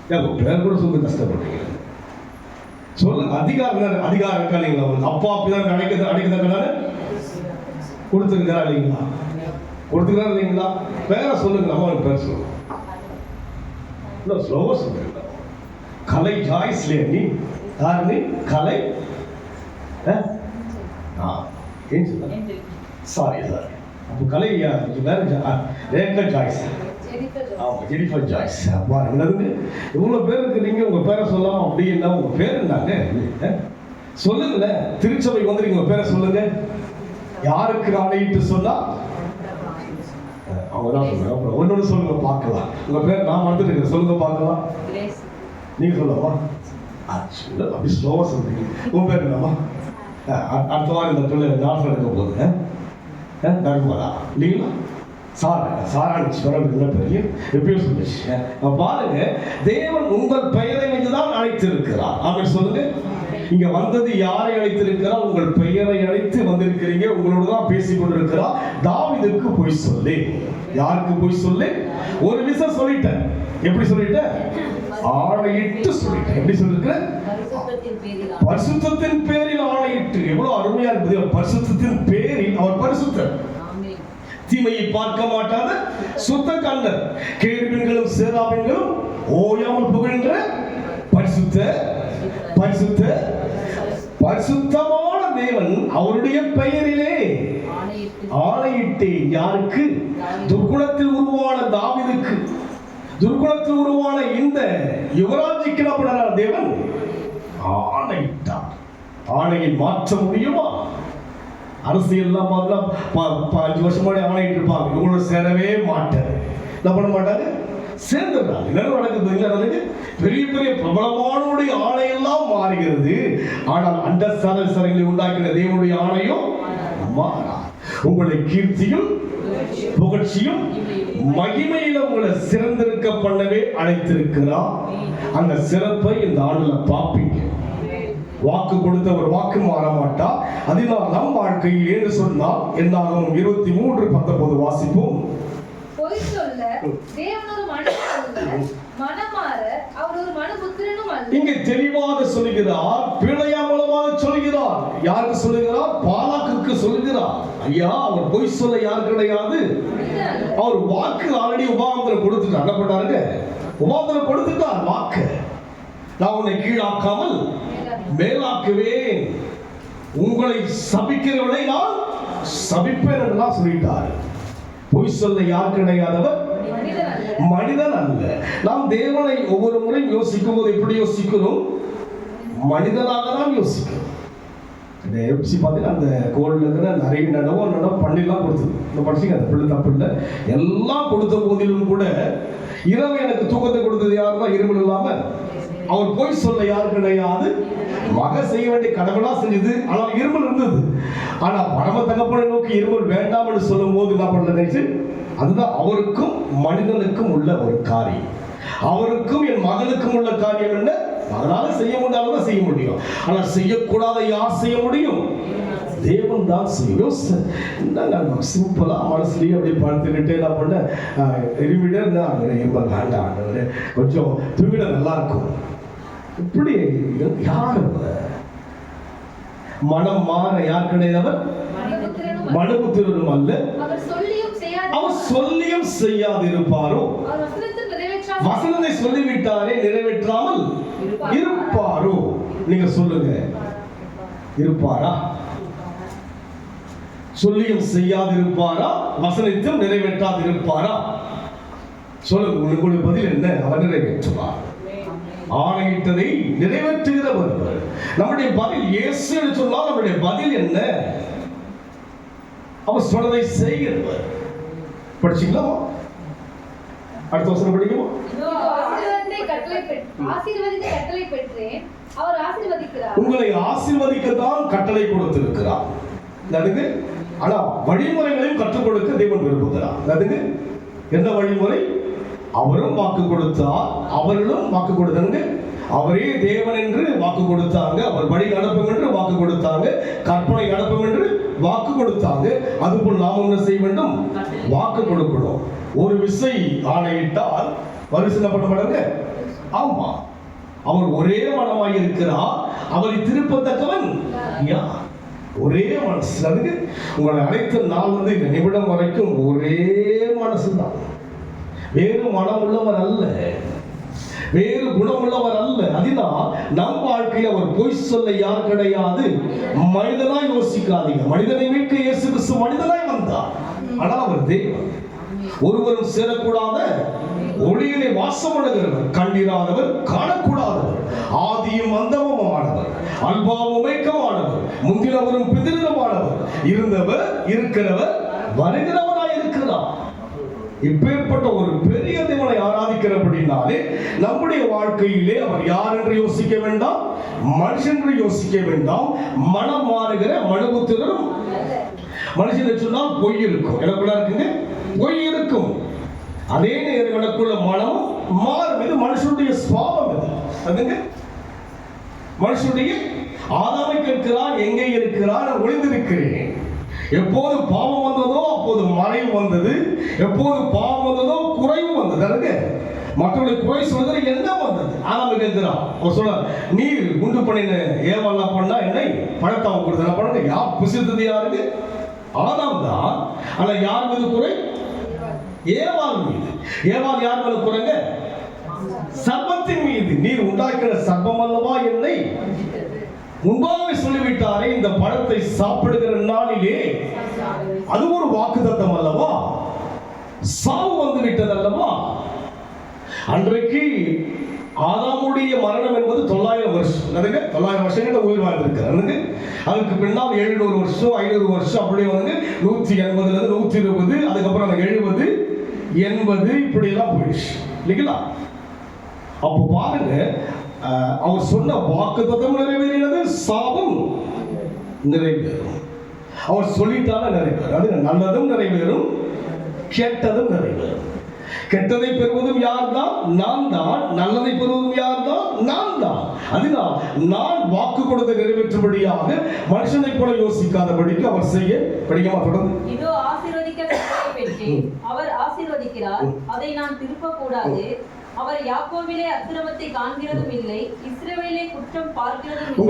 பேர் கூட சொல்ல கஷ்டப்படுறீங்க. சொல்லுங்க. அதிகாரம் இருக்கா இல்லைங்களா? அப்பா அப்படிதான் அடைக்கதான கொடுத்துருக்கிறா இல்லைங்களா? கொடுத்துக்கிறா இல்லைங்களா? பேரை சொல்லுங்க. அவனுக்கு பேர் சொல்லுங்க. ஸ்லோவா சொல்லுங்க. கலை ஜாய்ஸ் நீ யாரு? நீ கலை ஏன் சொல்ல? சாரி அப்போ கலை வேற ரேகா ஜாய்ஸ். Jennifer Joyce. அப்பா என்னதுங்க இவ்வளோ பேர் இருக்கிறீங்க, உங்கள் பேரை சொல்லாமல் அப்படின்னா உங்கள் பேர் என்னங்க சொல்லுங்களேன். திருச்சபைக்கு வந்து நீங்கள் உங்கள் பேரை சொல்லுங்க. யாருக்கு ஆணையிட்டு சொன்னா அவங்க தான் சொல்லுங்க. அப்புறம் ஒன்னொன்று சொல்லுங்க பார்க்கலாம். உங்கள் பேர் நான் மறந்துட்டு இருக்கேன், சொல்லுங்க பார்க்கலாம். நீங்கள் சொல்லவா? அப்படி ஸ்லோவாக சொல்றீங்க. உங்கள் பேர் என்னம்மா? அடுத்த வாரம் இந்த தொழில் நாட்டில் நடக்க போகுது. நடக்குமாடா இல்லைங்களா? பாருங்க, தேவன் உங்கள் பெயரை வைத்துதான் அழைத்திருக்கிறார். அவன் சொல்லுங்க. இங்க வந்தது யாரை அழைத்திருக்கிறார்? உங்கள் பெயரை அழைத்து வந்திருக்கிறீங்க. உங்களோட தான் பேசிக் கொண்டிருக்கிறார். தாவீதுக்கு போய் சொல்லு. யாருக்கு போய் சொல்லு? ஒரு விஷயம் சொல்லிட்டேன். எப்படி சொல்லிட்டேன்? ஆணையிட்டு சொல்லிட்டேன். எப்படி சொல்லிருக்கிறேன்? பரிசுத்தத்தின் பேரில் ஆணையிட்டு. எவ்வளவு அருமையா இருக்குது. பரிசுத்தத்தின் பேரில் அவர் பரிசுத்தர். தீமையை பார்க்க மாட்டாத சுத்த கண்ணர். கேருபீன்களும் சேராபீன்களும் ஓயாமல் புகழ்கின்ற பரிசுத்த பரிசுத்த பரிசுத்தமான தேவன் அவருடைய பெயரிலே ஆணையிட்டேன். யாருக்கு? துர்குணத்தில் உருவான தாவீதுக்கு, துர்குணத்தில் உருவான இந்த யுவராஜிக்கு தேவன் ஆணையிட்டார். ஆணையை மாற்ற முடியுமா? அரசியல்லாம் பார்த்தா 5 வருஷம் முன்னாடி ஆணையிட்டு இருப்பாங்க. இவங்களோட சேரவே மாட்டேன். என்ன பண்ண மாட்டாங்க? சேர்ந்துடுறாங்க. என்ன நடக்குது? பெரிய பெரிய பிரபலமானுடைய ஆணையெல்லாம் மாறுகிறது. ஆனால் அண்ட சரங்களை உண்டாக்கின தேவனுடைய ஆணையும் மாறா. உங்களுடைய கீர்த்தியும் புகழ்ச்சியும் மகிமையில உங்களை சிறந்திருக்க பண்ணவே அழைத்திருக்கிறார். அந்த சிறப்பை இந்த ஆண்டுல பார்ப்பீங்க. வாக்கு கொடுத்த ஒரு வாக்கு மாற மாட்டா. அதனால் நம் வாழ்க்கையில் ஏன்னு சொன்னால் என்னாகும்? 23:19 வாசிப்போம். பொய் சொல்ல தேவன் ஒரு மனுஷன், மனமாற அவர் ஒரு மனுபுத்திரனும் அல்ல. இங்கே தெளிவாக சொல்லுகிறார். பிழையா மூலமாக சொல்லுகிறார். யாருக்கு சொல்லுகிறார்? பாலாக்குக்கு சொல்லுகிறார். ஐயா, அவர் பொய் சொல்ல யார் கிடையாது. அவர் வாக்கு ஆல்ரெடி உபாகமத்தில் கொடுத்துட்டார். என்ன பண்ணாருங்க? உபாகமத்தில் கொடுத்துட்டார் வாக்கு. நான் உன்னை கீழாக்காமல் மேலாக்குவேன், உங்களை சபிக்கிறவனை நான் சபிப்பேன் என்றெல்லாம் சொல்லிட்டார். பொய் சொல்ல யார் கிடையாதவர் மனிதன் அல்ல. நாம் தேவனை ஒவ்வொரு முறையும் யோசிக்கும் போது எப்படி யோசிக்கிறோம்? மனிதனாக தான் யோசிக்கிறோம். இந்த எஃப்சி பார்த்தீங்கன்னா அந்த கோல்டில் இருக்கிற நிறைய நடவு பண்ணிலாம் கொடுத்தது. இந்த படிச்சுங்க, அந்த பிள்ளை தப்பு இல்லை. எல்லாம் கொடுத்த போதிலும் கூட இரவு எனக்கு தூக்கத்தை கொடுத்தது யாருன்னா இருமல் இல்லாமல். அவர் போய் சொல்ல யாரு கிடையாது. மக செய்ய வேண்டிய கடவுளா செஞ்சது. ஆனால் இருமல் இருந்தது. ஆனா பரம தகப்பனை நோக்கி இருமல் வேண்டாம் என்று சொல்லும் போது என்ன பண்ணல? அதுதான் அவருக்கும் மனிதனுக்கும் உள்ள ஒரு காரியம். அவருக்கும் என் மகனுக்கும் உள்ள காரியம் என்ன? அதனால செய்ய முடியாத செய்ய முடியும். ஆனால் செய்யக்கூடாத யார் செய்ய முடியும்? தேவன் தான் செய்யும். என்ன சிம்பிளா மனசுலயே அப்படியே படுத்துக்கிட்டு என்ன பண்ண இருமிட வேண்டாம், கொஞ்சம் தூங்கிட நல்லா இருக்கும். இப்படி யார்? மனம் மாற யார் கிடையாதவர்? மனுபுத்திரனும் அல்ல. அவர் சொல்லியும் செய்யாது இருப்பாரோ? வசனத்தை சொல்லிவிட்டாரே நிறைவேற்றாமல் இருப்பாரோ? நீங்க சொல்லுங்க, இருப்பாரா? சொல்லியும் செய்யாது இருப்பாரா? வசனத்தையும் நிறைவேற்றாது இருப்பாரா? சொல்லுங்க, உங்களுடைய பதில் என்ன? அவர் நிறைவேற்றுவார். ஆணையிட்டதை நிறைவேற்றுகிறவர். நம்முடைய பதில் இயேசு என்று சொன்னால் நம்முடைய பதில் என்ன? அவர் சொன்னதை செய்கிறவர். படிச்சீங்களா? அடுத்த வசனம் படிக்கணும். உங்களை ஆசீர்வதிக்கத்தான் கட்டளை கொடுத்திருக்கிறார். அதுக்கு ஆனா வழிமுறைகளையும் கற்றுக் கொடுக்க தேவன் விரும்புகிறார். அதுக்கு என்ன வழிமுறை? அவரும் வாக்கு கொடுத்தார், அவர்களும் வாக்கு கொடுத்தாங்க. அவரே தேவன் என்று வாக்கு கொடுத்தாங்க, அவர் வழி நடப்போம் என்று வாக்கு கொடுத்தாங்க, கற்பனை நடப்போம் என்று வாக்கு கொடுத்தாங்க. அதுபோல் நாம் என்ன செய்ய வேண்டும்? வாக்கு கொடுக்கணும். ஒரு விசை ஆணையிட்டால் மறுசிலப்பட மாட்டாங்க. ஆமா, அவர் ஒரே மனமாய் இருக்கிறார், அவரை திருப்பத்தக்கவன் யார்? ஒரே மனசு. அதுக்கு உங்களை அழைத்த நாள் இந்த நிமிடம் வரைக்கும் ஒரே மனசுதான். வேறு மனம் உள்ளவர் அல்ல, வேறு குணம் உள்ளவர் அல்ல. அதுதான் நம் வாழ்க்கையில ஒரு பொய் சொல்ல யார் கிடையாது. மனிதனாய் யோசிக்காதீங்க. மனிதனை மீட்க இயேசு கிறிஸ்து மனிதனாய் வந்தார், ஆனால் அவர் தேவன். ஒருவரும் சேரக்கூடாத ஒளியிலே வாசம் பண்ணுகிறவர், கண்டிராதவர், காணக்கூடாதவர், ஆதியும் அந்தமுமானவர், அல்பாவும் உமைக்கமானவர், முந்தினவரும் பிதினமானவர், இருந்தவர், இருக்கிறவர், வருகிறவராய் இருக்கிறார். இப்பேற்பட்ட ஒரு பெரிய தேவனை ஆராதிக்கிறபடினாலே நம்முடைய வாழ்க்கையிலே அவர் யார் என்று யோசிக்க வேண்டாம், மனுஷன் என்று யோசிக்க வேண்டாம். மனம் மாறுகிற மனுபுத்திரரும் மனுஷன் சொன்னால் பொய் இருக்கும். எனக்குள்ள இருக்குங்க, பொய் இருக்கும். அதே நேரம் எனக்குள்ள மனம் மாறும். இது மனுஷனுடைய சுபாவம். இது அதுங்க மனுஷனுடைய. ஆதாமை கேட்கிறான், எங்கே இருக்கிறான்? ஒளிந்திருக்கிறேன். எப்போது பாவம் வந்ததோ அப்போது மறைவு வந்தது, எப்போது பாவம் வந்ததோ குறைவு வந்தது. அதுங்க மற்றவர்களை குறை சொல்றது என்ன வந்தது? ஆதாமை கேட்கிறான். அவர் சொல்றார், நீர் உண்டு பண்ணின ஏவெல்லாம் பண்ணா என்னை பழத்தாம கொடுத்த பண்ணுங்க. யார் புசித்தது? யாருக்கு? ஆதாம் தான். ஆனா யார் மீது குறை? ஏவாள் மீது. ஏவாள் யார் மேல குறைங்க? சர்ப்பத்தின் மீது. நீர் உண்டாக்கிற சர்ப்பம் அல்லவா என்னை முன்பாகவே சொல்லிவிட்டாரே, இந்த பழத்தை சாப்பிடுகிற நாளிலே அது ஒரு வாக்குத்தத்தம் அல்லவா? சாவு வந்து விட்டது அல்லவா? அன்றைக்கு ஆதாமுடைய மரணம் என்பது 900 வருஷம். 900 வருஷங்கள் உயிர் வாழ்ந்திருக்கிறார். அதுக்கு பின்னால் 700 வருஷம், 500 வருஷம், அப்படியே வந்து 180 120, அதுக்கப்புறம் 70, 80 இப்படி எல்லாம் போயிடுச்சு இல்லைங்களா? அப்போ பாருங்க, அவர் சொன்ன வாக்குத்தத்தம் நிறைவேறினது, சாபம் நிறைவேறும். அவர் சொல்லிட்டால நிறைவேறும். அது நல்லதும் நிறைவேறும், கெட்டதும் நிறைவேறும். கெட்டதை பெறுவதும் யார் தான்? நான் தான். நல்லதை பெறுவதும் யார் தான்? நான் தான். அதுதான் நான் வாக்கு கொடுத்த நிறைவேற்றும்படியாக மனுஷனை போல யோசிக்காதபடிக்கு அவர் செய்ய. படிக்கமா தொடர்ந்து. இதோ ஆசீர்வதிக்கப்பட்டதை பெற்றேன், அவர் ஆசீர்வதிக்கிறார், அதை நான் திருப்ப கூடாது. அவர் யாக்கோபிலே அக்கிரமத்தை காண்கிறதும் இல்லை, இஸ்ரவேலிலே குற்றம் பார்க்கிறதும் இல்லை.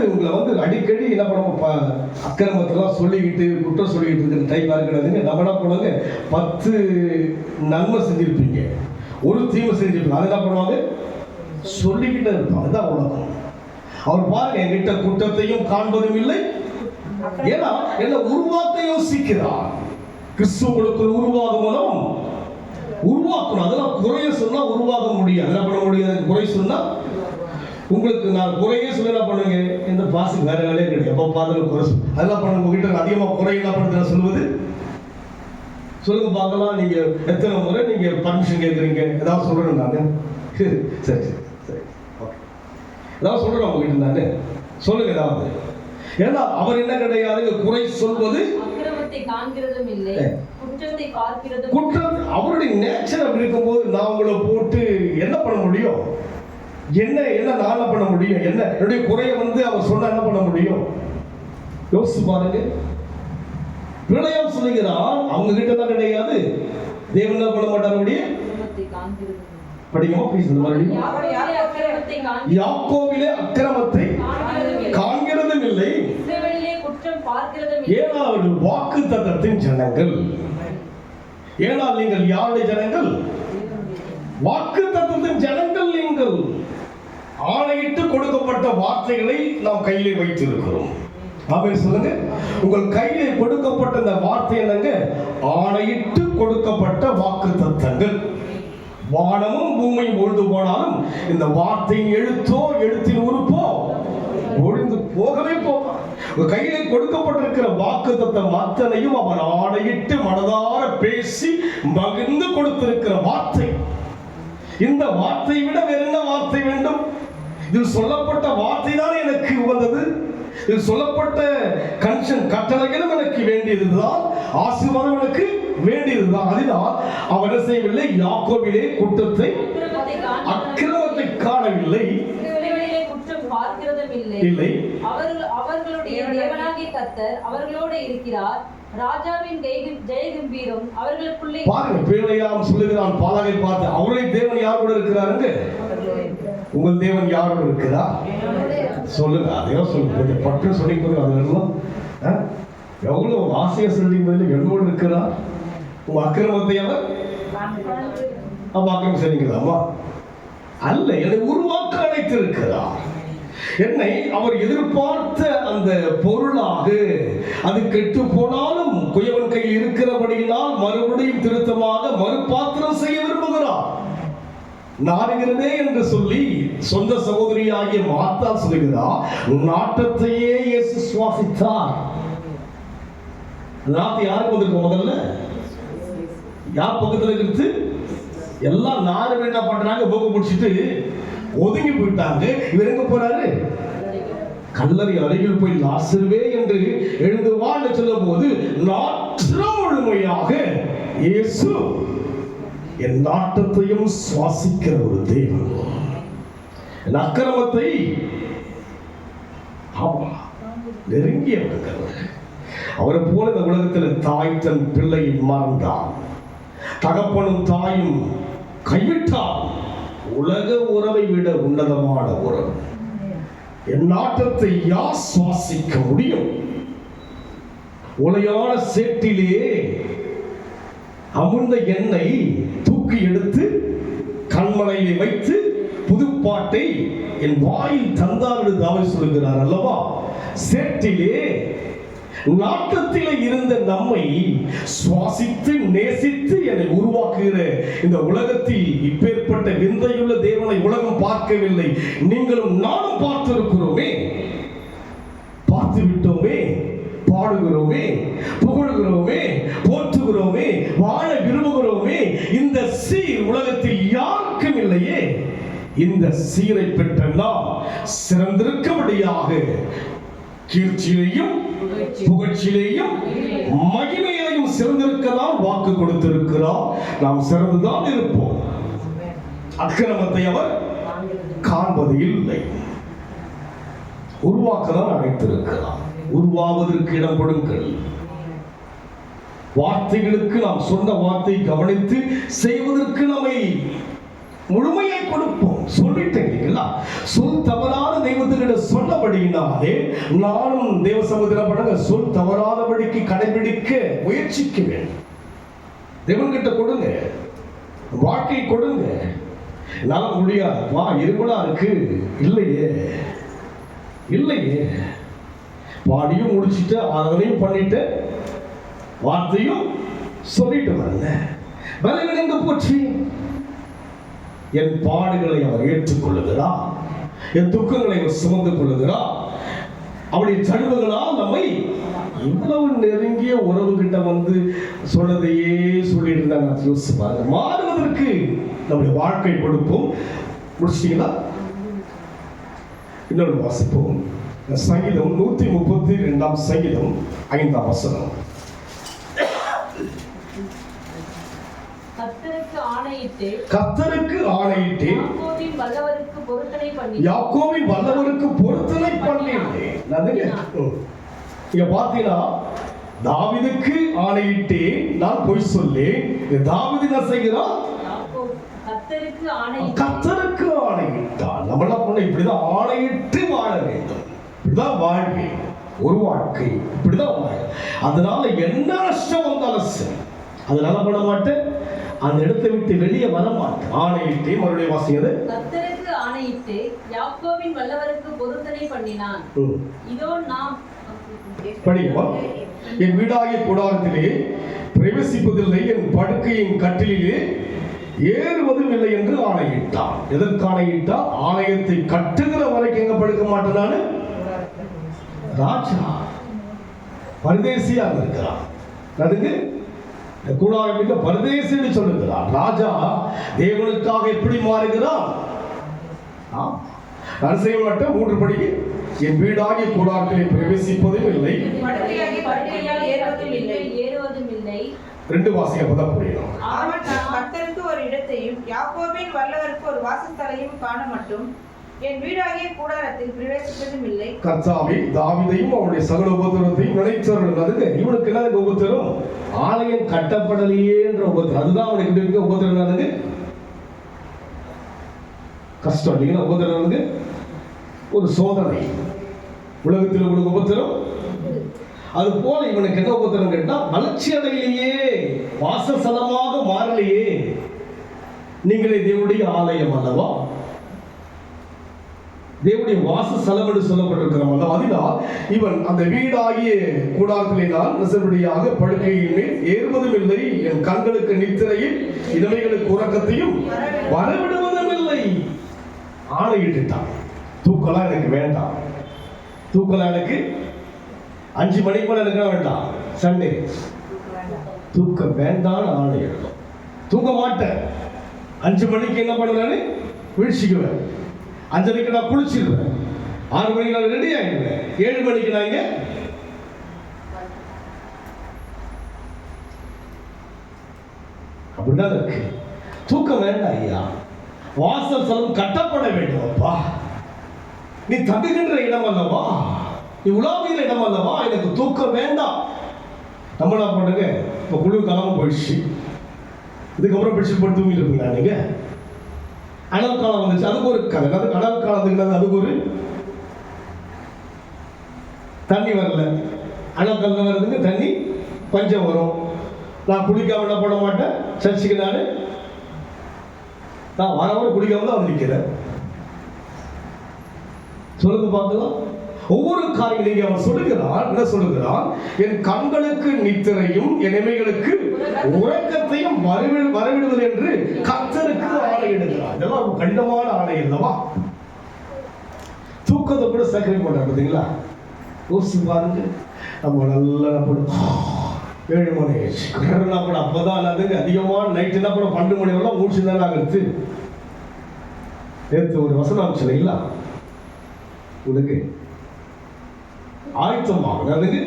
உங்களை வந்து அடிக்கடி என்ன பண்ணுவோம்? அக்கிரமத்தெல்லாம் சொல்லிக்கிட்டு குற்றம் சொல்லிக்கிட்டு இருக்கிற டைம் இருக்கிறதுங்க. நம்ம என்ன பண்ணுவாங்க? 10 நன்மை செஞ்சிருப்பீங்க, ஒரு தீமை செஞ்சிருப்பீங்க. அது என்ன பண்ணுவாங்க? சொல்லிக்கிட்டே இருப்பாங்க. அதுதான் உலகம். அவர் பாருங்க, என்கிட்ட குற்றத்தையும் காண்பதும் இல்லை. ஏன்னா என்ன உருவாக்க யோசிக்கிறார். கிறிஸ்துவுக்குள் உருவாகும் உருவாக்கணும். அதெல்லாம் குறைய சொன்னா உருவாக்க முடியாது. என்ன பண்ண முடியாது? குறை சொன்னா உங்களுக்கு நான் குறையே சொல்ல என்ன பண்ணுங்க? இந்த பாசுக்கு வேற வேலையே கிடையாது. எப்போ பார்த்தாலும் குறை சொல்லு. அதெல்லாம் பண்ண உங்ககிட்ட அதிகமாக குறை என்ன பண்ணுறது சொல்லுவது? சொல்லுங்க பார்க்கலாம். நீங்க எத்தனை முறை நீங்க பர்மிஷன் கேட்குறீங்க? ஏதாவது சொல்றேன் நான். சரி சரி சரி, ஓகே. ஏதாவது சொல்றேன் உங்ககிட்ட நான், சொல்லுங்க ஏதாவது. ஏன்னா அவர் என்ன கிடையாது, குறை சொல்வது காண்கிறதும் இல்லை, குற்றத்தை பார்க்கிறதும். குற்றம் அவருடைய நேச்சர் அப்படி இருக்கும்போது நான் உங்களை போட்டு என்ன பண்ண முடியும்? என்ன நான் பண்ண முடியும்? என்ன என்னுடைய குறைய வந்து அவர் சொன்னா என்ன பண்ண முடியும்? யோசிச்சு பாருங்க. பிரளயம் சொல்லுகிறான், அவங்க கிட்ட தான் கிடையாது. தேவன் என்ன பண்ண மாட்டாருடைய படிக்குமா ப்ளீஸ்? யாக்கோபிலே அக்கிரமத்தை காண்கிறதும் இல்லை, ஏன்னா அவர்கள் வாக்கு தத்தத்தின் ஜனங்கள். ஏனால் நீங்கள் யாருடைய ஜனங்கள்? வாக்கு தத்தத்தின் ஜனங்கள். நீங்கள் ஆணையிட்டு கொடுக்கப்பட்ட வார்த்தைகளை நாம் கையிலே வைத்திருக்கிறோம். ஆமென் சொல்லுங்க. உங்கள் கையிலே கொடுக்கப்பட்ட இந்த வார்த்தை என்னங்க? ஆணையிட்டு கொடுக்கப்பட்ட வாக்கு தத்தங்கள். வானமும் பூமியும் ஒழிந்து போனாலும் இந்த வார்த்தையின் எழுத்தோ எழுத்தின் உறுப்போ ஒழிந்து போகவே போகும். உங்க கையிலே கொடுக்கப்பட்டிருக்கிற வாக்குத்தத்தம் அத்தனையும் அவர் ஆணையிட்டு மனதார பேசி மகிழ்ந்து கொடுத்திருக்கிற வார்த்தை. இந்த வார்த்தை விட வேற என்ன வார்த்தை வேண்டும்? இதில் சொல்லப்பட்ட வார்த்தை தான் எனக்கு உகந்தது. இதில் சொல்லப்பட்ட கட்டளைகளும் எனக்கு வேண்டியதுதான், ஆசீர்வாதம் எனக்கு வேண்டியதுதான். அதனால் அவர் செய்யவில்லை, யாக்கோபிலே குற்றத்தை அக்கிரமத்தை காணவில்லை, இல்லை. அவர்களுடைய தேவனாகிய கர்த்தர் அவர்களோடு இருக்கிறார். ராஜாவின் ஜெயகம்பீரம் அவர்களுக்குள்ளே. பாருங்க, பிள்ளையாம் சொல்லுகிறான் பாலாகை பார்த்து, அவருடைய தேவன் யாரோட இருக்கிறாருங்க? உங்கள் தேவன் யாரோட இருக்கிறார்? சொல்லுங்க, அதையும் சொல்லுங்க. கொஞ்சம் பட்டு சொல்லி போது அதெல்லாம் எவ்வளவு ஆசையா சொல்லிங்க. என்னோடு இருக்கிறார். உங்க அக்கிரமத்தை அவர் அக்கிரமம் செய்யுங்களாமா? அல்ல, என்னை உருவாக்க அழைத்திருக்கிறார். என்னை அவர் எதிர்பார்த்த அந்த பொருளாக அது கெட்டு போனாலும் குயவன் கையில் இருக்கிறபடியினால் மறுபடியும் திருத்தமாக மறுபாத்திரம் செய்ய விரும்புகிறார். நாடுகிறதே என்று சொல்லி சொந்த சகோதரியாகிய மார்த்தா சொல்லுகிறார், நாட்டத்தையே இயேசு சுவாசித்தார். நாட்டு யாருக்கு வந்திருக்க? முதல்ல யார் பக்கத்துல இருந்து எல்லாம் நாடு என்ன பண்றாங்க, போக்கு பிடிச்சிட்டு ஒதுங்கி போயிட்டாங்க. இவர் எங்க போறாரு? கல்லறை அருகில் போய் லாசருவே என்று எழுந்து வாழ் சொல்லும் போது நாற்றம் முழுமையாக இயேசு என் நாட்டத்தையும் சுவாசிக்கிற ஒரு தெய்வம். என் அக்கிரமத்தை நெருங்கியவர். அவரை போல இந்த உலகத்தில் தாய் தன் பிள்ளையை மறந்தார், தகப்பனும் தாயும் கைவிட்டார். உலக உறவை விட உன்னதமான உறவு. என் நாட்டத்தை யார் சுவாசிக்க முடியும்? உலையான சேற்றிலே அமுழ்ந்த எண்ணெய் தூக்கி எடுத்து கண்மலையிலே வைத்து புதுப்பாட்டை என் வாயில் தந்தார் என்று தாவீது சொல்கிறார் அல்லவா? சேற்றிலே நாட்டத்திலே இருந்த நம்மை சுவாசித்து நேசித்து என்னை உருவாக்குகிற இந்த உலகத்தில் இப்பேற்பட்ட விந்தையுள்ள தேவனை உலகம் பார்க்கவில்லை. நீங்களும் நானும் பார்த்திருக்கிறோமே, பார்த்து விட்டோமே, பாடுகிறோமே, புகழ்கிறோமே, போற்றுகிறோமே, வாழ விரும்புகிறோமே. இந்த சீர் உலகத்தில் யாருக்கும் இல்லையே. இந்த சீரை பெற்ற நாம் சிறந்திருக்கபடியாக கீர்ச்சியிலையும் புகழ்ச்சியிலேயும் மகிமையிலையும் சிறந்திருக்கதான் வாக்கு கொடுத்திருக்கிறார். நாம் சிறந்துதான் இருப்போம். அக்கிரமத்தை அவர் காண்பது இல்லை. உருவாக்கதான் அழைத்திருக்கிறார். உருவாவதற்கு இடம் கொடுங்கள். வார்த்தைகளுக்கு நாம் சொன்ன வார்த்தை கவனித்து செய்வதற்கு நம்மை முழுமையை கொடுப்போம். சொல்லிட்டேன் இல்லைங்களா? சொல் தவறான தெய்வத்துக்கிட்ட சொன்னபடினாலே நானும் தேவ சமுதிரம் பண்ணுங்க, சொல் தவறாதபடிக்கு கடைபிடிக்க முயற்சிக்க வேண்டும். தேவன்கிட்ட கொடுங்க, வாழ்க்கை கொடுங்க. என்னால முடியாது, வா இருமலா இருக்கு, இல்லையே இல்லையே. பாடியும் முடிச்சுட்டு அதனையும் பண்ணிட்டு வார்த்தையும் சொல்லிட்டு வரல. பலவீனம் எங்க போச்சு? என் பாடுகளை அவர் ஏற்றுக்கொள்ளுகிறார், என் துக்கங்களை அவர் சுமந்து கொள்ளுகிறார். அவருடைய தழுவுகளால் நம்மை இவ்வளவு நெருங்கிய உறவு கிட்ட வந்து சொன்னதையே சொல்லிட்டு இருந்தாங்க. யோசிச்சு பாருங்க. மாறுவதற்கு நம்முடைய வாழ்க்கை கொடுப்போம். முடிச்சிட்டீங்களா? இன்னொரு வாசிப்போம். சங்கீதம் 132 சங்கீதம் 5ஆம் வசனம். கர்த்தருக்கு ஆணையிட்டு யாக்கோபின் வல்லவருக்கு பொருத்தனை பண்ணினேன். இங்க பாத்தீங்கன்னா, தாவீதுக்கு ஆணையிட்டு நான் பொய் சொல்லேன். தாவீது என்ன செய்கிறான்? கர்த்தருக்கு ஆணையிட்டான். நம்ம என்ன பண்ண? இப்படிதான் ஆணையிட்டு வாழ வேண்டும். இப்படிதான் வாழ்க்கை, ஒரு வாழ்க்கை இப்படிதான் வாழ. அதனால என்ன நஷ்டம் வந்தாலும் சரி, அதனால பண்ண மாட்டேன், அந்த இடத்தை விட்டு வெளியே வர மாட்டேன். ஆணையிட்டு மறுபடியும் வாசிக்கிறது. கர்த்தருக்கு ஆணையிட்டு யாக்கோபின் வல்லவருக்கு பொருத்தனை பண்ணினான். இதோ நாம் படிக்குமா? என் வீடாகிய கூடாரத்திலே பிரவேசிப்பதில்லை, என் படுக்கையின் கட்டிலே ஏறுவதும் இல்லை என்று ஆணையிட்டான். எதற்கு ஆணையிட்டான்? ஆலயத்தை கட்டுகிற வரைக்கும் எங்க படுக்க மாட்டேன் நானு. ராஜா பரதேசியாக இருக்கிறான். அதுக்கு கூடாரமிக்க பரதேசின்னு சொல்லுகிறார். ராஜா தேவனுக்காக எப்படி மாறுகிறான்? நான் செய்ய மாட்டேன். 3 படிக்கு என் வீடாகிய கூடாரத்திலே பிரவேசிப்பதும் இல்லை, ஏறுவதும் இல்லை. 2 வாசிங்க, அப்பதான் புரியும். அவன் கர்த்தருக்கு ஒரு இடத்தையும் யாக்கோபின் வல்லவருக்கு ஒரு வாசஸ்தலையும் காண மட்டும் என் வீடாகிய கூடாரத்தில் பிரவேசிப்பதும் இல்லை. கர்த்தாவே தாவீதையும் அவனுடைய சகல உபத்திரவத்தையும் நினைத்தருளும். அதுக்கு இவனுக்கு என்ன உபத்திரம்? ஆலயம் கட்டப்படலையே என்ற உபத்திரம். அதுதான் அவனுக்கு இருக்க உபத்திரம். அதுக்கு கஷ்டம் இல்லைங்களா? உபத்திரம் ஒரு சோதனை. உலகத்தில் ஒரு உபத்திரம். அது போல இவனுக்கு என்ன உபத்திரம் கேட்டா, வளர்ச்சி அடையிலேயே, வாசஸ்தலமாக மாறலையே. நீங்களே தேவனுடைய ஆலயம் அல்லவா, தேவனுடைய வாசஸ்தலம் என்று சொல்லப்பட்டிருக்கிறோம் அல்லவா. அதனால் இவன் அந்த வீடாகிய கூடாரத்திலே நான் நெசபடியாக படுக்கையின் மேல் ஏறுவதும் இல்லை, என் கண்களுக்கு நித்திரையில் இளமைகளுக்கு உறக்கத்தையும் வரவிடுவதும் இல்லை. ஆணையிட்டுட்டான். தூக்கலாம் எனக்கு வேண்டாம், தூக்கலாம் எனக்கு 5 மணிக்கு மேல எனக்கு வேண்டாம், சண்டே தூக்க வேண்டாம்னு ஆணை எடுக்கும். தூங்க மாட்டேன். 5 மணிக்கு என்ன பண்ணுவேன்? விழிச்சிக்குவேன். 5:30 நான் குளிச்சிருவேன். 6 மணிக்கு நான் ரெடி ஆகிடுவேன். 7 மணிக்கு நான் இங்க அப்படிதான் இருக்கு. தூக்கம் வேண்டாம் ஐயா, வாசல் ஸ்தலம் கட்டப்பட வேண்டும். அப்பா, நீ தங்குகின்ற இடம் அல்லவா, நீ உலாவுகிற இடம் அல்லவா, எனக்கு தூக்கம் வேண்டாம். நம்ம என்ன பண்ணுங்க, இப்போ குளிர் காலம் போயிடுச்சு, இதுக்கப்புறம் பெட்ஷீட் போட்டு தூங்கிட்டு இருப்பீங்களா நீங்க? அனல் காலம் வந்துச்சு, அதுக்கு ஒரு கதை. அதுக்கு அனல் காலத்துக்கு அதுக்கு ஒரு தண்ணி வரல. அனல் காலம் வர்றதுக்கு தண்ணி பஞ்சம் வரும். நான் குளிக்காம என்ன பண்ண மாட்டேன், சர்ச்சுக்கு நான் வர குளிக்காம தான் வந்து நிற்கிறேன். சொல்லுங்க பார்க்கலாம். ஒவ்வொரு காரியம் நீங்க அவன் சொல்லுகிறான். என்ன சொல்லுகிறான்? என் கண்களுக்கு நித்திரையும் என் இமைகளுக்கு உறக்கத்தையும் வரவிடுவது என்று கர்த்தருக்கு ஆணையிடுகிறான். இதெல்லாம் ஒரு கடினமான ஆணை அல்லவா. தூக்கத்தை கூட சேக்ரிஃபைஸ் பண்றாங்க பார்த்தீங்களா? யோசிச்சு பாருங்க. நம்ம நல்லா 7 மணி ஆயிடுச்சு, அப்பதான் அதிகமான நைட் என்ன பண்ண 12 மணி வரலாம் மூச்சு தான் ஆகுது. நேற்று ஒரு வசனம் ஆச்சு இல்லைங்களா, உனக்கு ஆயத்தமாகும். அதுக்கு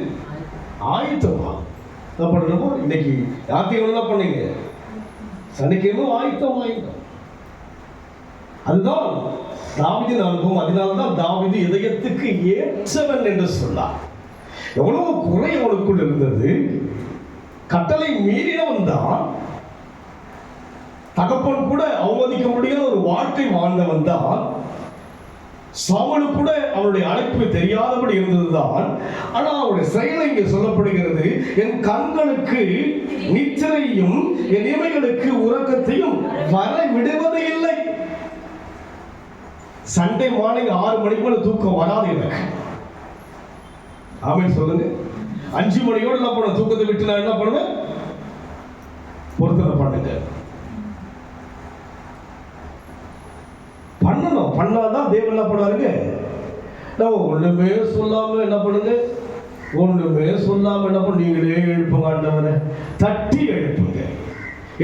ஆயத்தமாகும். என்ன பண்ணணுமோ இன்னைக்கு யாத்தியம் என்ன பண்ணீங்க, சனிக்கிழமை ஆயத்தம் ஆயிட்டோம். அதுதான் தாவீதின் அனுபவம். அதனால்தான் தாவீது இதயத்துக்கு ஏற்றவன் என்று சொன்னார். எவ்வளவு குறை அவனுக்குள் இருந்தது. கட்டளை மீறினவன் தான். தகப்பன் கூட அவமதிக்க முடியாத ஒரு வாழ்க்கை வாழ்ந்தவன் தான். சாமுவேலு கூட அவனுடைய அழைப்பு தெரியாதபடி இருந்ததுதான். ஆனா அவருடைய செயலை இங்கே சொல்லப்படுகிறது, என் கண்களுக்கு நித்திரையும் என் இமைகளுக்கு உறக்கத்தையும் வர விடுவது இல்லை. சண்டே மார்னிங் 6 மணிக்கு மேல தூக்கம் வராது எனக்கு. ஆமென் சொல்லுங்க. 5 மணியோடு என்ன பண்ண, தூக்கத்தை விட்டு நான் என்ன பண்ணுவேன், பொருத்தனை பண்ணுங்க. பண்ணணும். பண்ணாதான் தேவன் என்ன பண்ணுவாருங்க. நான் ஒண்ணுமே சொல்லாம என்ன பண்ணுங்க, ஒண்ணுமே சொல்லாம என்ன பண்ண, நீங்களே எழுப்புங்க ஆண்டவரை, தட்டி எழுப்புங்க.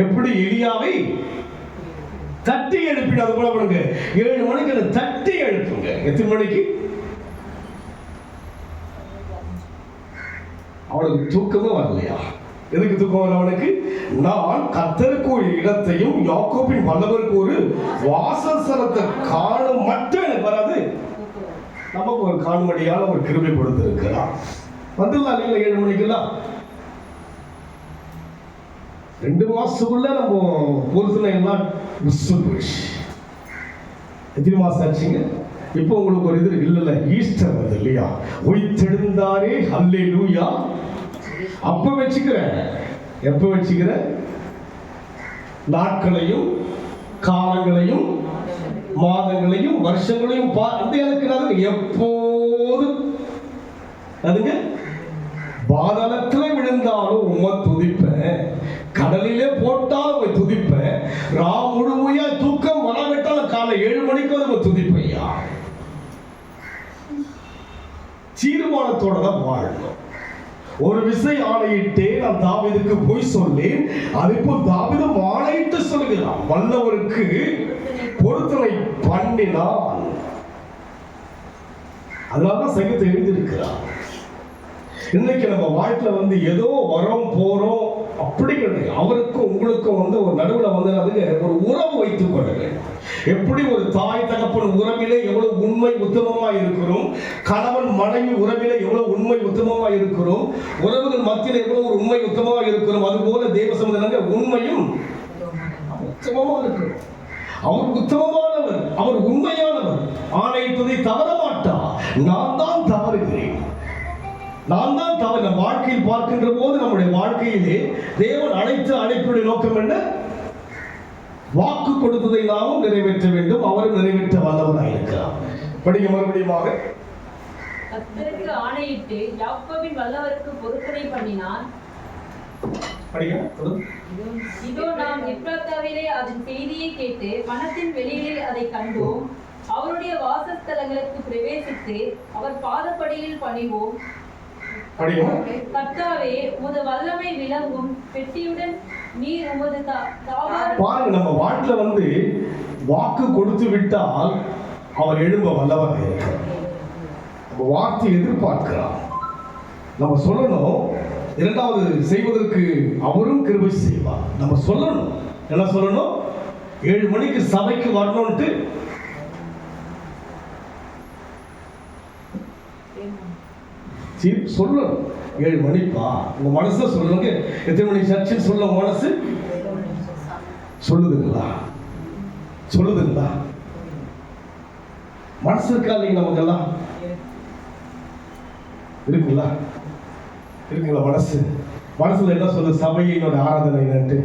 எப்படி எலியாவை தட்டி எழுப்பிட்டு அது போல பண்ணுங்க. 7 மணிக்கு தட்டி எழுப்புங்க. எத்தனை மணிக்கு? அவனுக்கு தூக்கமே வரலையா? எதுக்கு தூக்கம் வர அவனுக்கு? நான் கர்த்தருக்கு ஒரு இடத்தையும் யாக்கோபின் வல்லவருக்கு ஒரு வாசஸ்தலத்தை காணும் மட்டும் எனக்கு வராது. நமக்கு ஒரு காணும்படியான ஒரு கிருபை கொடுத்திருக்கிறான். வந்துடலாம் இல்லைங்களா 7 மணிக்கெல்லாம். 2 மாசத்துக்குள்ள நம்ம பொறுத்துன எல்லாம் போயிடுச்சு. எத்தனை மாசம் ஆச்சுங்க? இப்போ உங்களுக்கு ஒரு இது இல்ல, ஈஸ்டர் வருது இல்லையா, உயிர்த்தெழுந்தாரே ஹல்லேலூயா. அப்ப வச்சுக்கிறேன். எப்ப வச்சுக்கிறேன்? நாட்களையும் காலங்களையும் மாதங்களையும் வருஷங்களையும் எனக்கு எப்போது அதுங்க பாதாளத்திலே விழுந்தாலும் உம்மை துதிப்பேன், கடலிலே போட்டாலும் உம்மை துதிப்பேன், முழுமையா தூக்கம் வரவிட்டாலும் காலை 7 மணிக்கு உம்மை துதிப்பையா. தீர்மானத்தோட தான் வாழணும். ஒரு விசை ஆணையிட்டே நான் தாவீதுக்கு போய் சொன்னேன். அதேபோல் தாவீதும் ஆணையிட்டு சொல்கிறான், வல்லவருக்கு பொருத்தனை பண்ணினான். அதனாலதான் சங்கத்தை எழுதியிருக்கிறான். இன்னைக்கு நம்ம வாழ்க்கையில ஏதோ வரோம் போறோம், அப்படி கிடையாது. அவருக்கும் உங்களுக்கும் வந்து ஒரு நடுவில் வந்து ஒரு உறவு வைத்துக் கொள்ளுங்கள். எப்படி ஒரு தாய் தகப்பன் உறவிலே எவ்வளவு உண்மை உத்தமமா இருக்கிறோம், கணவன் மனைவி உறவிலே எவ்வளவு உண்மை உத்தமமா இருக்கிறோம், உறவுகள் மத்தியில் எவ்வளவு ஒரு உண்மை உத்தமமா இருக்கிறோம், அதுபோல தேவ சமுதாய உண்மையும் உத்தமமா இருக்கிறோம். அவர் உத்தமமானவர், அவர் உண்மையானவர், ஆணையிட்டதை தவற மாட்டார். நான் தான் தவறுகிறேன், நான் தான் தவறு. நம் வாழ்க்கையில் பார்க்கின்ற போது நம்முடைய வாழ்க்கையிலே தேவன் அனைத்து அழைப்புடைய நோக்கம் என்ன? வாக்கு கொடுத்ததை நாமும் நிறைவேற்ற வேண்டும். அவரும் நிறைவேற்ற வல்லவராக இருக்கிறார். படிக்க மறுபடியுமாக. கர்த்தருக்கு ஆணையிட்டு யாக்கோபின் வல்லவருக்கு பொருத்தனை பண்ணினான். இதோ நாம் எப்ராத்தாவிலே அதன் செய்தியை கேட்டு வனத்தின் வெளியிலே அதை கண்டோம். அவருடைய வாசஸ்தலங்களுக்கு பிரவேசித்து அவர் பாதப்படியில் பணிவோம். கர்த்தாவே, உமது வல்லமை விளங்கும் பெட்டியுடன் நீர் உமது பாருங்க, நம்ம வாழ்க்கையில வந்து வாக்கு கொடுத்து விட்டால் அவர் எழும்ப வல்லவராக இருக்கிறார். நம்ம வார்த்தை எதிர்பார்க்கிறார். நம்ம சொல்லணும், இரண்டாவது செய்வதற்கு அவரும் கிருபை செய்வார். நம்ம சொல்லணும், என்ன சொல்லணும்? 7 மணிக்கு சபைக்கு வரணும்ட்டு சொல்லணும். 7 மணிப்பா உங்க மனசை சொல்லுங்க. எத்தனை மணி சர்ச்சில் சொல்ல மனசு சொல்லுதுங்களா? சொல்லுதுங்களா? மனசு இருக்கா இல்லைங்க? நமக்கெல்லாம் இருக்குங்களா? இருக்குங்களா? மனசுல என்ன சொல்லுது? சபையினோட ஆராதனை நட்டு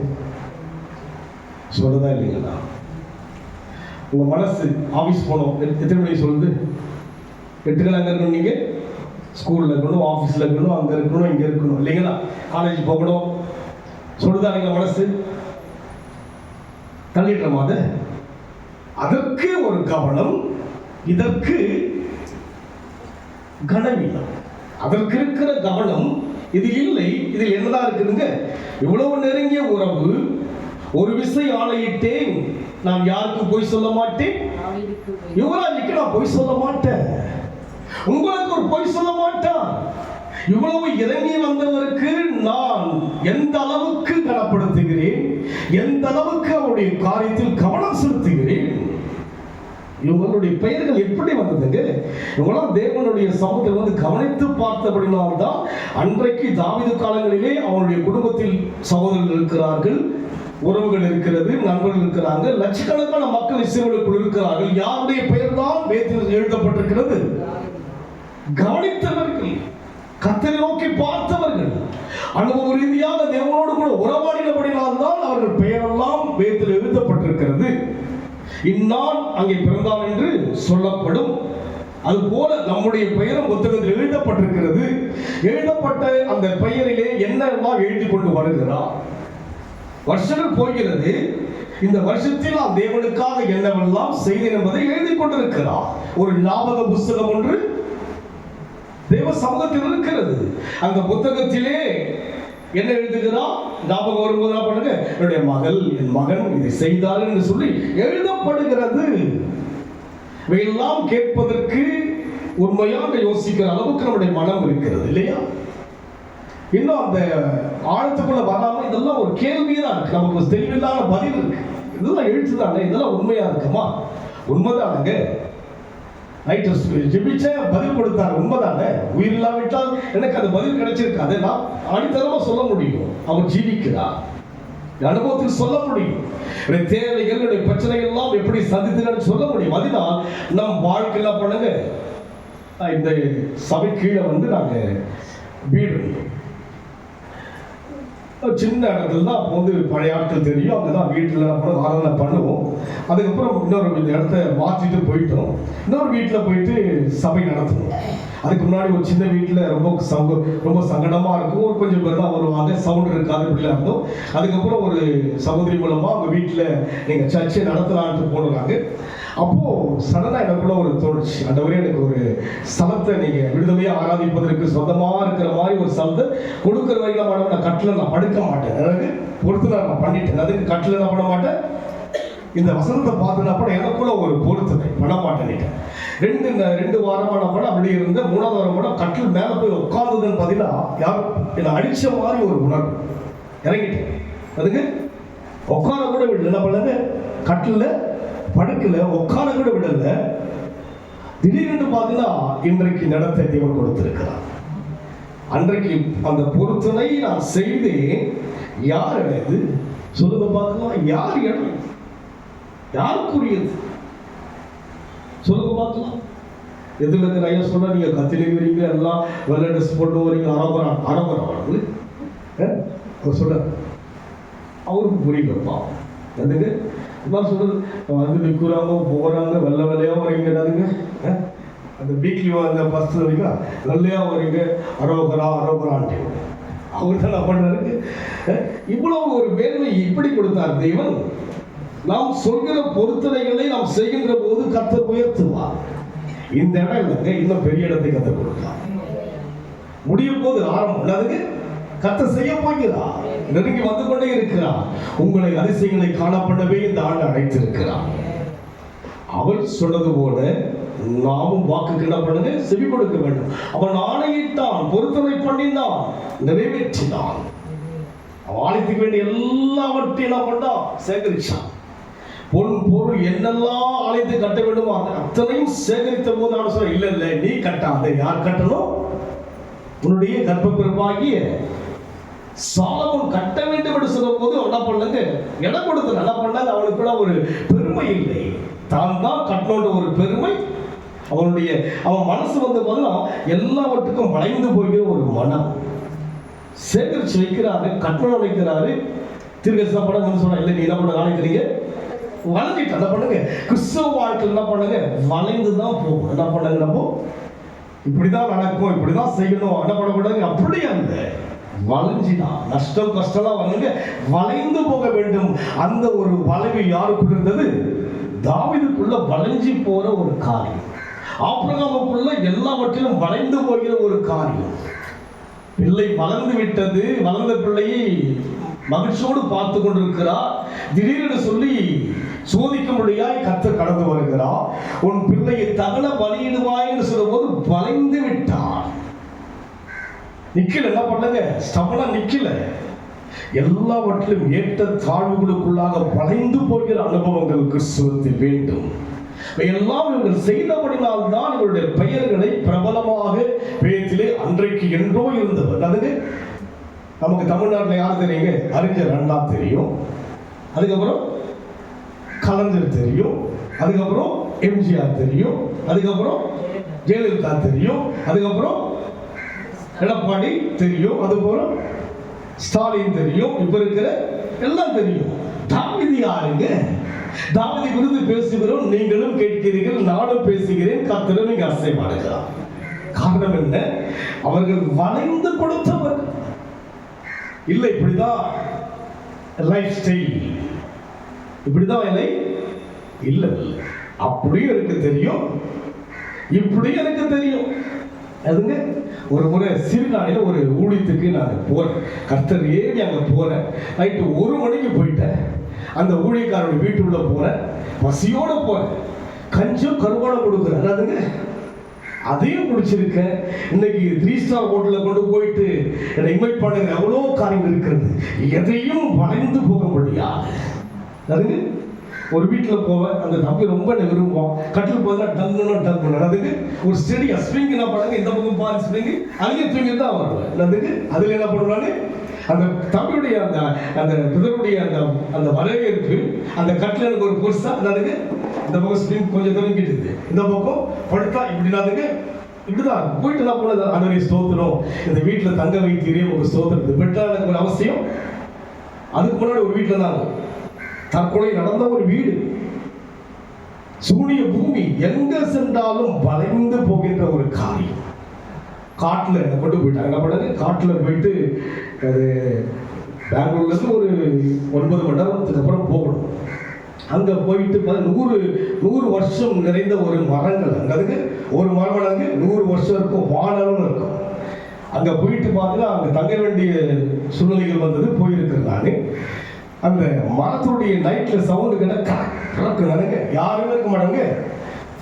சொல்லுதா இல்லைங்களா? உங்க மனசு ஆபீஸ் போனோம் எத்தனை மணி சொல்லுது? 8 அங்க இருக்கணும், நீங்க ஸ்கூல்ல இருக்கணும், ஆஃபீஸில் இருக்கணும், அங்கே இருக்கணும், இங்கே இருக்கணும், இல்லைங்களா? காலேஜ் போகணும் சொல்லுதா எங்க மனசு? தள்ளிடுறோமா? அதற்கு ஒரு கவனம், இதற்கு கனவீனம். அதற்கு இருக்கிற கவனம் இது இல்லை. இதில் என்னதான் இருக்குதுங்க? இவ்வளவு நெருங்கிய உறவு. ஒரு விசை ஆணையிட்டேன், நான் யாருக்கு போய் சொல்ல மாட்டேன், யுவராஜுக்கு நான் போய் சொல்ல மாட்டேன், உங்களுக்கு ஒரு பொய் சொல்ல மாட்டான். இவ்வளவு இறங்கி வந்தவருக்கு நான் எந்த அளவுக்கு கனப்படுத்துகிறேன், எந்த அளவுக்கு அவருடைய காரியத்தில் கவனம் செலுத்துகிறேன். இவங்களுடைய பெயர்கள் எப்படி வந்ததுங்க? இவங்களாம் தேவனுடைய சமூகத்தில் வந்து கவனித்து பார்த்தபடினால்தான் அன்றைக்கு தாவீது காலங்களிலே அவனுடைய குடும்பத்தில் சகோதரர்கள் இருக்கிறார்கள், உறவுகள் இருக்கிறது, நண்பர்கள் இருக்கிறாங்க, லட்சக்கணக்கான மக்கள் இஸ்ரவேலுக்குள் இருக்கிறார்கள். யாருடைய பெயர் தான் வேதத்தில் எழுதப்பட்டிருக்கிறது? கவனித்தவர்கள், கர்த்தரை நோக்கி பார்த்தவர்கள், அனுபவ ரீதியாக தேவனோடு கூட உறவாடினபடினால்தான் அவர்கள் பெயரெல்லாம் வேதத்தில் எழுதப்பட்டிருக்கிறது. இந்நாள் அங்கே பிறந்தான் என்று சொல்லப்படும். அதுபோல நம்முடைய பெயரும் புத்தகத்தில் எழுதப்பட்டிருக்கிறது. எழுதப்பட்ட அந்த பெயரிலே என்னெல்லாம் எழுதி கொண்டு வருகிறார். வருஷங்கள் போகிறது. இந்த வருஷத்தில் நாம் தேவனுக்காக என்னவெல்லாம் செய்தேன் என்பதை எழுதி கொண்டிருக்கிறார். ஒரு ஞாபக புத்தகம் ஒன்று தேவ சமூகத்தில் இருக்கிறது. அந்த புத்தகத்திலே என்ன எழுதுகிறார்? ஞாபகம் வரும்போது என்ன பண்ணுங்க? என்னுடைய மகள், என் மகன் இதை செய்தார் என்று சொல்லி எழுதப்படுகிறது. இவையெல்லாம் கேட்பதற்கு உண்மையாக யோசிக்கிற அளவுக்கு நம்முடைய மனம் இருக்கிறது, இல்லையா? இன்னும் அந்த ஆழத்துக்குள்ள வராம இதெல்லாம் ஒரு கேள்விதான் இருக்கு. நமக்கு தெளிவில்லாத பதில் இருக்கு. இதெல்லாம் எழுத்துதானே, இதெல்லாம் உண்மையா இருக்குமா? உண்மைதானுங்க. ஜெபிச்ச பதில் கொடுத்தார், உண்மைதானே? உயிர் இல்லாவிட்டால் எனக்கு அது பதில் கிடைச்சிருக்காது. நான் அடித்தளமா சொல்ல முடியும், அவர் ஜீவிக்கிறார். அனுபவத்தில் சொல்ல முடியும். தேவைகள், பிரச்சனைகள் எல்லாம் எப்படி சந்தித்து சொல்ல முடியும். அதனால் நம் வாழ்க்கையில பண்ணுங்க. இந்த சபை கீழே வந்து நாங்க வீடு சின்ன இடத்துல தான் அப்போ வந்து பழைய ஆட்கள் தெரியும், அங்கதான் வீட்டில் ஆராதனை பண்ணுவோம். அதுக்கப்புறம் இன்னொரு இடத்த மாற்றிட்டு போயிட்டோம். இன்னொரு வீட்டில் போயிட்டு சபை நடத்தணும். அதுக்கு முன்னாடி ஒரு சின்ன வீட்டில் ரொம்ப சங்கடமா இருக்கும். ஒரு கொஞ்சம் பேர் தான் வருவாங்க, சவுண்ட் இருக்காது, இப்படிலாம் இருந்தோம். அதுக்கப்புறம் ஒரு சகோதரி மூலமா அவங்க வீட்டில் நீங்க சர்ச்சை நடத்தலான்ட்டு போடுறாங்க. அப்போ சடனா எனக்குள்ள ஒரு தோணுச்சு, ஆண்டவரே எனக்கு ஒரு ஸ்தலத்தை நீங்க விடுதலையா ஆராதிப்பதற்கு சொந்தமா இருக்கிற மாதிரி ஒரு ஸ்தலத்தை கொடுக்கிற வரைக்கும் நான் கட்டில நான் படுக்க மாட்டேன். எனக்கு பொறுத்து நான் பண்ணிட்டேன். அதுக்கு கட்டில நான் பண்ண மாட்டேன். இந்த வசனத்தை பார்த்தா எனக்குள்ள ஒரு பொறுத்தனை பண்ண மாட்டேன். ரெண்டு வாரமான படம் அப்படி இருந்த 3வது வாரம் படம் கட்டில் மேல போய் உட்கார்ந்ததுன்னு பார்த்தீங்கன்னா யாரும் என்னை அடிச்ச மாதிரி ஒரு உணர்வு. இறங்கிட்டேன். அதுங்க உட்கார கூட விடல. என்ன பண்ணாங்க, கட்டில படுக்கல, உட்கார கூட விடல. திடீரென்று பார்த்தீங்கன்னா இன்றைக்கு நடத்தை தேவன் கொடுத்திருக்கிறார். அன்றைக்கு அந்த பொருத்தனை நான் செய்தேன். யார் இடம் சொல்லுங்க பார்க்கலாம், யார் இடம், யாருக்குரியது சொல்லுங்க பார்க்கலாம். எதுல இருக்கிற ஐயா சொல்ற, நீங்க கத்திலே வரீங்க, எல்லாம் வெள்ளை ட்ரெஸ் போட்டு வரீங்க, அரபரம் சொல்ற அவருக்கு புரியலப்பா. அதுங்க எல்லாம் சொல்றது வந்து நிற்கிறாங்க போறாங்க, வெள்ளை வெள்ளையா வரீங்க. அதுங்க அந்த வீக்லி அந்த பஸ் வரீங்களா, வெள்ளையா வரீங்க, அரோகரான்ட்டு அவர் தான் பண்ணாரு. இவ்வளவு ஒரு மேன்மை இப்படி கொடுத்தார் தெய்வன். நாம் சொல்கிற பொருத்தனைகளை நாம் செய்கின்ற போது கர்த்தர் உயர்த்துவார். இந்த இடம் இல்லைங்க, இன்னும் பெரிய இடத்தை கத்த கொடுக்கலாம். முடியும் போது ஆரம்பம் அதுக்கு கத்த செய்ய போகிறார். நெருங்கி வந்து கொண்டே இருக்கிறார். உங்களை அதிசயங்களை காணப்படவே இந்த ஆண்டு அழைத்திருக்கிறார். அவள் சொன்னது போல நாமும் வாக்குக்கு என்ன பண்ணுங்க, செவி கொடுக்க வேண்டும். அவன் ஆணையிட்டான், பொருத்தனை பண்ணினான், நிறைவேற்றினான். அவன் ஆலயத்துக்கு வேண்டிய எல்லாவற்றையும் என்ன பண்ணான், சேகரிச்சான். பொன் பொருள் என்னெல்லாம் ஆலயத்தை கட்ட வேண்டுமோ அத்தனையும் சேகரித்த போது நான் சொல்ல, இல்ல இல்ல நீ கட்டாத. யார் கட்டணும், உன்னுடைய கர்ப்பப்பிறப்பாகிய சாலமோன் கட்ட வேண்டும் என்று சொல்லும் போது என்ன பண்ணாங்க, இடம் கொடுத்து என்ன பண்ணாங்க. அவனுக்குள்ள ஒரு பெருமை இல்லை, தான் தான் கட்டணுன்ற ஒரு பெருமை அவன் மனசு வந்த போதுலாம் எல்லாவற்றுக்கும் வளைந்து போகிற ஒரு மனம் சேகரிச்சு வைக்கிறாரு, கட்டணம் வைக்கிறாரு. திருக்கசா படம் சொன்னா, இல்லை நீ என்ன பண்ண நாளைக்கு வளைஞ்சிட்டு என்ன பண்ணுங்க, கிறிஸ்தவ வாழ்க்கையில் என்ன பண்ணுங்க, வளைந்து தான் போகும். என்ன பண்ணுங்க, நம்ம இப்படிதான் நடக்கும், இப்படிதான் செய்யணும், என்ன பண்ணக்கூடாது, அப்படி அந்த வளைஞ்சினா நஷ்டம் கஷ்டம் வந்துங்க, வளைந்து போக வேண்டும். அந்த ஒரு வளைவு யாருக்குள்ள இருந்தது, தாவீதுக்குள்ள வளைஞ்சி போற ஒரு காரியம். ஆபிரகாமுக்குள்ள எல்லாவற்றிலும் வளைந்து போகிற ஒரு காரியம். பிள்ளை வளர்ந்து விட்டது, வளர்ந்த பிள்ளையை மகிழ்ச்சியோடு பார்த்து கொண்டிருக்கிறார். திடீரென்று சொல்லி சோதிக்கும்படியாய் கர்த்தர் கடந்து வருகிறார். உன் பிள்ளையை தகன பலியிடுவாய் என்று சொல்லும் போது வளைந்து விட்டார். நிக்கல, என்ன பண்ணுங்க, ஸ்டபனா நிக்கல. எல்லாவற்றிலும் ஏற்ற தாழ்வுகளுக்குள்ளாக வளைந்து போகிற அனுபவங்கள் கிறிஸ்துவத்தில் வேண்டும். எல்லாம் இவர்கள் செய்தபடினால் தான் இவருடைய பெயர்களை பிரபலமாக பேச்சிலே அன்றைக்கு என்றோ இருந்தவர். அதுக்கு நமக்கு தமிழ்நாட்டில் யார் தெரியுங்க, அறிஞர் அண்ணா தெரியும், அதுக்கப்புறம் கலைஞர் தெரியும், அதுக்கப்புறம் எம்ஜிஆர் தெரியும், அதுக்கப்புறம் ஜெயலலிதா தெரியும், அதுக்கப்புறம் எடப்பாடி தெரியும், அதுக்கப்புறம் ஸ்டாலின் தெரியும், இப்ப இருக்கிற எல்லாம் தெரியும். தாவீது யாருங்க, தாவீது குறித்து பேசுகிறோம், நீங்களும் கேட்கிறீர்கள், நானும் பேசுகிறேன், கர்த்தரும் நீங்க அசைவாடுகிறார். காரணம் என்ன, அவர்கள் வளைந்து கொடுத்தவர் இல்லை. இப்படிதான் லைஃப் ஸ்டைல், இப்படிதான் இல்லை இல்லை, அப்படியும் எனக்கு தெரியும், இப்படியும் எனக்கு தெரியும். அதுங்க ஒரு முறை சீர்காழியில் ஒரு ஊழியத்துக்கு நான் போறேன், கர்த்தர் ஏறி அங்கே போறேன். நைட்டு 1 மணிக்கு போயிட்டேன். அந்த ஊழியக்காரோட வீட்டுக்குள்ள போறேன், பசியோட போறேன், கஞ்சும் கருவாடம் கொடுக்குறேன். அதுங்க அதையும் குடிச்சிருக்கேன். இன்னைக்கு 3 ஸ்டார் ஹோட்டலில் கொண்டு போயிட்டு என்னை இன்வைட் பண்ணுங்க, எவ்வளோ காரியங்கள் இருக்கிறது, எதையும் வளைந்து போக முடியாது. அதுங்க ஒரு வீட்டில் போவேன், அந்த தம்பி ரொம்ப என்ன விரும்புவான், கட்டில் போதெல்லாம் டங்குன்னு அதுக்கு ஒரு ஸ்டெடியா ஸ்ப்ரிங் என்ன பண்ணுங்க, இந்த பக்கம் பால் ஸ்ப்ரிங் அங்கேயும் தூங்கி தான் வருவேன். அதுக்கு அதில் என்ன பண்ணுவான்னு அந்த தம்பியுடைய அந்த பிதருடைய அந்த வரவேற்பு, அந்த கட்டில் எனக்கு ஒரு பொருசா அதுக்கு இந்த பக்கம் ஸ்ப்ரிங் கொஞ்சம் தொடங்கிட்டு இந்த பக்கம் படுத்தா இப்படி அதுக்கு இப்படிதான் போயிட்டு என்ன பண்ணது, அன்றைய ஸ்தோத்திரம், இந்த வீட்டில் தங்க வைத்தீரே ஒரு ஸ்தோத்திரம் பெற்றா எனக்கு ஒரு அவசியம். அதுக்கு முன்னாடி ஒரு வீட்டில் தான் தற்கொலை நடந்த ஒரு வீடு, சூனிய பூமி, எங்க சென்றாலும் வளைந்து போகின்ற ஒரு காரியம். காட்டுல கொண்டு போயிட்டாங்க. என்ன பண்ணாங்க, காட்டுல போயிட்டு அது பெங்களூர்ல இருந்து ஒரு 9 மணி நேரத்துக்கு அப்புறம் போகணும். அங்க போயிட்டு 100 வருஷம் நிறைந்த ஒரு மரங்கள், அதுக்கு ஒரு மரம் 100 வருஷம் இருக்கும், வானரம் இருக்கும். அங்க போயிட்டு பார்த்தீங்கன்னா அங்க தங்க வேண்டிய சூழ்நிலைகள் வந்தது, போயிருக்கிறேன் நானு. அந்த மரத்துடைய நைட்ல சவுண்டு கிடக்கு நடங்க, யாருமே இருக்க மாட்டாங்க.